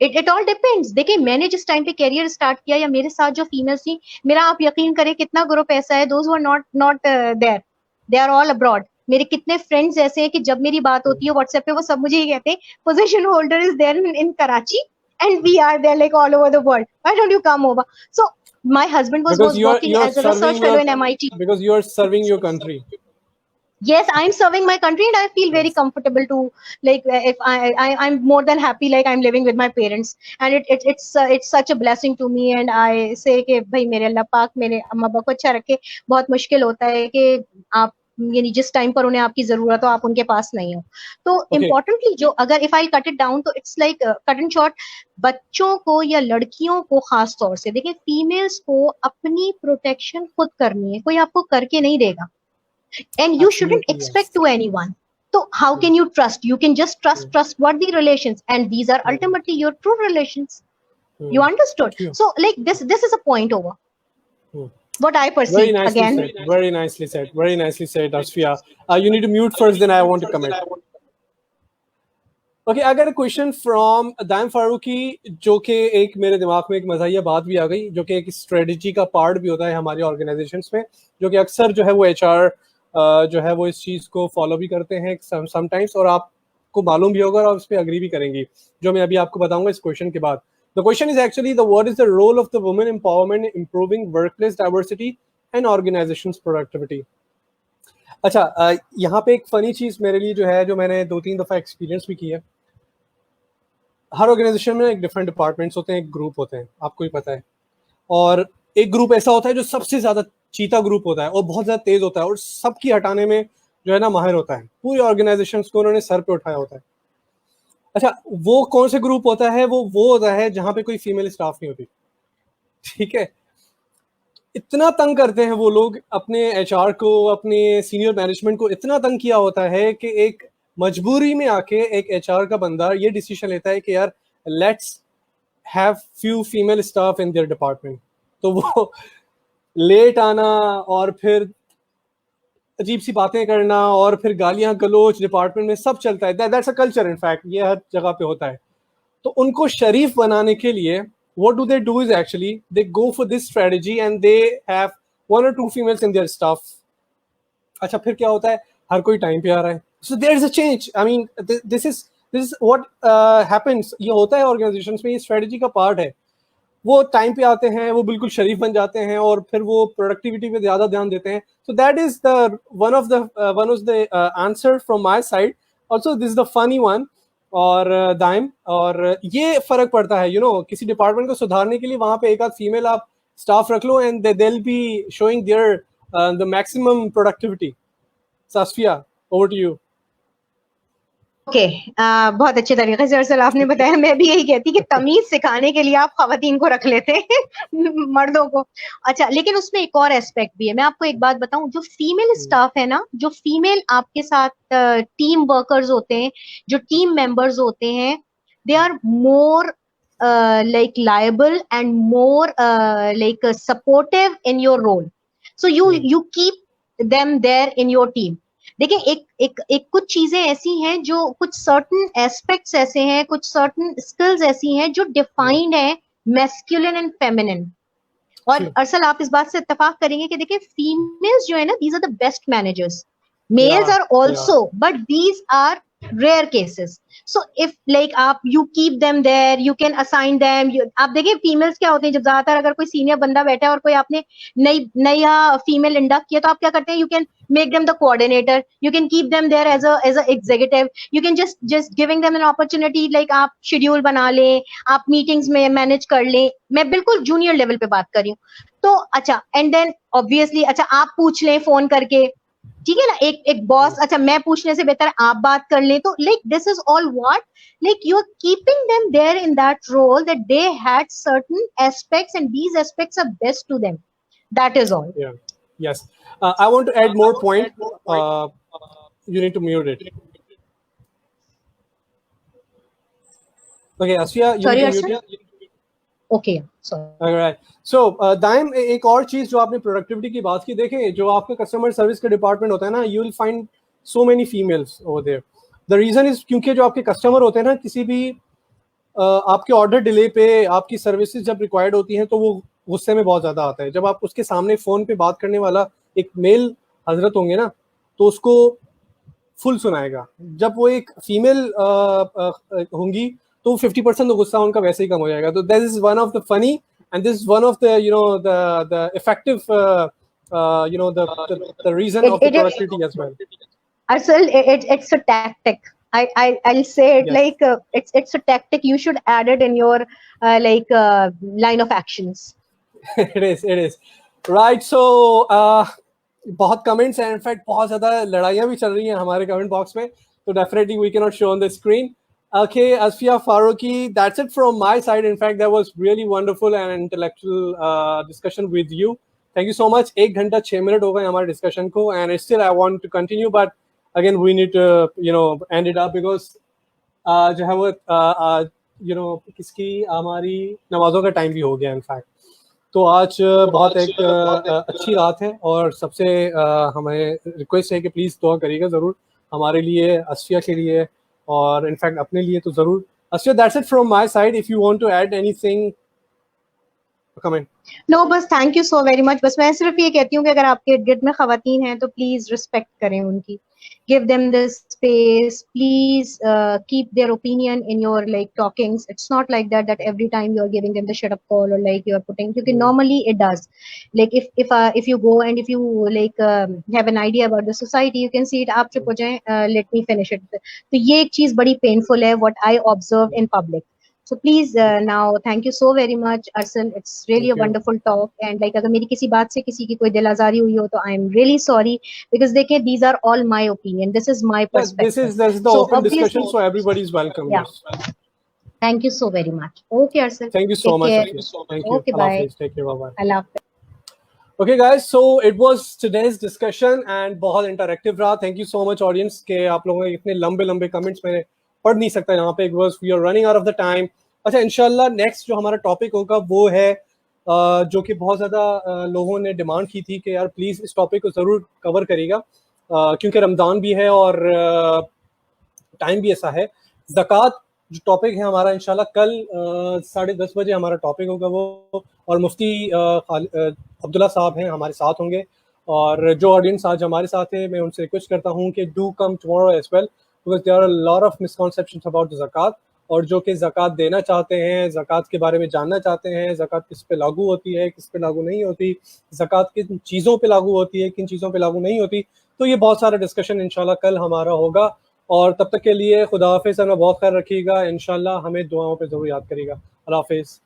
it all depends. देखिए, मैंने जिस टाइम पे करियर स्टार्ट किया, या मेरे साथ जो फीमेल्स थी, मेरा आप यकीन करें कितना ग्रुप ऐसा है, those who are not there, they are all abroad. मेरे कितने फ्रेंड्स ऐसे हैं कि जब मेरी बात होती है व्हाट्सएप पे, वो सब मुझे ही कहते हैं, position holder is there in Karachi and we are there like all over the world. Why don't you come over? So my husband was working as a research fellow in MIT. Because you are serving your country. Yes, I'm serving my country and I feel very comfortable to, like, if I'm more than happy, like I'm living with my parents, and it's such a blessing to me. And I say कि भाई मेरे अल्लाह पाक मेरे अम्मा अब्बा को अच्छा रखे. बहुत मुश्किल होता है कि आप यानी जिस टाइम पर उन्हें आपकी जरूरत हो, आप उनके पास नहीं हो. तो इम्पोर्टेंटली जो, अगर if I cut it down, तो it's like cut and short, बच्चों को या लड़कियों को खास तौर से देखिए, फीमेल्स को अपनी प्रोटेक्शन खुद करनी है, कोई आपको करके नहीं देगा. And you shouldn't expect to anyone. So how can you trust? You can just trust trustworthy relations, and these are ultimately your true relations. You understood? So like this is a point over. What I perceive. Very nicely again. said. Very nicely said. Very nicely said, Asfiya. You need to mute first, then I want to comment. Okay, I got a question from Daim Faruqi, जो कि एक मेरे दिमाग में एक मज़ाहिया बात भी आ गई, जो कि एक स्ट्रेटजी का पार्ट भी होता है हमारी ऑर्गेनाइजेशंस में, जो कि अक्सर जो है वो HR जो है वो इस चीज़ को फॉलो भी करते हैं समटाइम्स, और आपको मालूम भी होगा और आप उस पर अग्री भी करेंगी, जो मैं अभी आपको बताऊंगा इस क्वेश्चन के बाद. The question is actually what is the role of the women empowerment in improving workplace diversity and organizations productivity. अच्छा, यहाँ पे एक फनी चीज़ मेरे लिए जो है, जो मैंने 2-3 दफ़ा एक्सपीरियंस भी की है. हर ऑर्गेनाइजेशन में एक डिफरेंट डिपार्टमेंट्स होते हैं, एक ग्रुप होते हैं, आपको ही पता है. और एक ग्रुप ऐसा होता है जो सबसे ज़्यादा चीता ग्रुप होता है और बहुत ज़्यादा तेज़ होता है और सबकी हटाने में जो है ना माहिर होता है. पूरी ऑर्गेनाइजेशंस को उन्होंने सर पे उठाया होता है. अच्छा, वो कौन से ग्रुप होता है? वो होता है जहाँ पे कोई फीमेल स्टाफ नहीं होती. ठीक है, इतना तंग करते हैं वो लोग अपने HR को, अपने सीनियर मैनेजमेंट को इतना तंग किया होता है कि एक मजबूरी में आके एक HR का बंदा ये डिसीजन लेता है कि यार let's have few female staff in their department. तो वो लेट आना और फिर अजीब सी बातें करना और फिर गालियां गलोच डिपार्टमेंट में सब चलता है. दैट्स अ कल्चर, इनफैक्ट ये हर जगह पे होता है. तो उनको शरीफ बनाने के लिए what do they do is actually they go for this strategy and they have 1 or 2 females in their staff. अच्छा, फिर क्या होता है? हर कोई टाइम पे आ रहा है. So there is a change. I mean this is what happens. ये होता है ऑर्गेनाइजेशंस में, ये स्ट्रेटजी का पार्ट है. वो टाइम पे आते हैं, वो बिल्कुल शरीफ बन जाते हैं और फिर वो प्रोडक्टिविटी पे ज़्यादा ध्यान देते हैं. So that is the one of the answer from my side. Also this is the funny one. और दाइम, और ये फर्क पड़ता है किसी डिपार्टमेंट को सुधारने के लिए वहां पे एक आध फीमेल आप स्टाफ रख लो and they will be showing their the maximum productivity. Asfiya, over to you. Okay, बहुत अच्छे तरीके से अरसल आपने बताया. मैं भी यही कहती कि तमीज सिखाने के लिए आप खवातीन को रख लेते हैं मर्दों को. अच्छा, लेकिन उसमें एक और एस्पेक्ट भी है. मैं आपको एक बात बताऊं, जो फीमेल स्टाफ है ना, जो फीमेल आपके साथ टीम वर्कर्स होते हैं, जो टीम मेंबर्स होते हैं, they are more like liable and more like supportive in your role. So you keep them there in your team. देखिए, एक कुछ चीजें ऐसी हैं, जो कुछ सर्टन एस्पेक्ट्स ऐसे हैं, कुछ सर्टन स्किल्स ऐसी हैं जो डिफाइंड है मैस्कुलिन एंड फेमिनिन. और अरसल आप इस बात से इत्तेफाक करेंगे कि देखिए, फीमेल्स जो है ना, these are the best managers. Males are also, but these are rare cases. So if like आप you keep them there, you can assign them. आप देखिए फीमेल्स क्या होते हैं, जब ज्यादातर अगर कोई सीनियर बंदा बैठा है और कोई आपने नया फीमेल इंडक्ट किया, तो आप क्या करते हैं, you can make them the coordinator, you can keep them there as a executive, you can just giving them an opportunity, like आप schedule बना लें, आप meetings में manage कर लें. मैं बिल्कुल junior level पे बात कर रही हूँ. तो अच्छा, and then obviously अच्छा आप पूछ लें फोन करके, ठीक है ना, एक बॉस, अच्छा मैं पूछने से बेहतर आप बात कर लें. तो like this is all what, like you are keeping them there in that role, that they had certain aspects and these aspects are best to them. That is all. Yeah. Yes. I want to add more point. You need to mute it. Okay, Asfiya, you Sorry, need to mute it. Okay, sorry. All right. So, दाइम, एक और चीज जो आपने productivity की बात की, देखें जो आपका कस्टमर सर्विस का डिपार्टमेंट होता है ना, you will find so many females over there. The reason is क्योंकि जो आपके कस्टमर होते हैं ना, किसी भी आपके ऑर्डर डिले पे आपकी सर्विसेज जब रिक्वायर्ड होती हैं, तो वो गुस्से में बहुत ज़्यादा आता है. जब आप उसके सामने फ़ोन पे बात करने वाला एक मेल हजरत होंगे ना, तो उसको फुल सुनाएगा. जब वो एक फीमेल होंगी, तो 50% तो गुस्सा उनका वैसे ही कम हो जाएगा. तो this is one of the funny and this is one of the the effective the reason of the productivity as well. Arsal, it's a tactic. I'll say it, yes. Like it's a tactic. You should add it in your line of actions. It is right. So बहुत comments हैं, in fact बहुत ज़्यादा लड़ाइयाँ भी चल रही हैं हमारे कमेंट बॉक्स में, तो definitely we can not show on the screen. Okay, Asfiya Farooqi, that's it from my side. In fact, that was really wonderful and intellectual discussion with you. Thank you so much. 1 घंटा 6 minute हो गए हमारे discussion को, and still I want to continue, but again we need to end it up because जो है वो किसकी हमारी नमाजों का टाइम भी हो गया इनफैक्ट. तो आज बहुत एक अच्छी रात है, और सबसे हमें रिक्वेस्ट है कि प्लीज़ दुआ करिएगा ज़रूर हमारे लिए, अस्फिया के लिए, और इनफैक्ट अपने लिए तो ज़रूर. Asfiya, that's it from my side. If you want to add anything, comment. No, बस thank you so very much. बस मैं सिर्फ ये कहती हूँ कि अगर आपके गिर्द में खवातीन हैं तो प्लीज रिस्पेक्ट करें उनकी, give them this space, please keep their opinion in your like talkings. It's not like that every time you're giving them the shut up call, or like you're putting, because normally it does, like if you go and if you like have an idea about the society, you can see it, aap chup ho jaye, let me finish it. तो ये एक चीज बड़ी painful है, what I observed in public. So please now thank you so very much, Arsal. It's really a wonderful talk, and like अगर मेरी किसी बात से किसी की कोई दिल आजारी हुई हो तो I am really sorry, because देखिए these are all my opinion, this is my perspective. This is the open discussion, so everybody is welcome. Yeah. Yes. Thank you so very much. Okay, Arsal. Thank you so much. Thank you. Okay, bye. Take care. Bye. Allah Hafiz. Okay guys, so it was today's discussion and बहुत interactive रहा. Thank you so much audience के आप लोगों के इतने लंबे comments मैंने पढ़ नहीं सकता यहाँ पे, because we are running out of the time. अच्छा, इंशाल्लाह नेक्स्ट जो हमारा टॉपिक होगा वो है जो कि बहुत ज़्यादा लोगों ने डिमांड की थी कि यार प्लीज़ इस टॉपिक को ज़रूर कवर करिएगा, क्योंकि रमज़ान भी है और टाइम भी ऐसा है. ज़कात जो टॉपिक है हमारा, इंशाल्लाह कल 10:30 बजे हमारा टॉपिक होगा वो, और मुफ्ती अब्दुल्ला साहब हैं हमारे साथ होंगे. और जो ऑडियंस आज हमारे साथ है, मैं उनसे रिक्वेस्ट करता हूँ कि do come tomorrow as well, because there are a lot of misconceptions about the ज़कात. और जो कि ज़कात देना चाहते हैं, ज़कात के बारे में जानना चाहते हैं, ज़कात किस पे लागू होती है, किस पे लागू नहीं होती, ज़कात किन चीज़ों पे लागू होती है, किन चीज़ों पे लागू नहीं होती, तो ये बहुत सारा डिस्कशन इंशाल्लाह कल हमारा होगा. और तब तक के लिए खुदा हाफिज़, अपना बहुत ख्याल रखिएगा. इंशाल्लाह हमें दुआओं पे ज़रूर याद करिएगा. अल्लाह हाफिज़.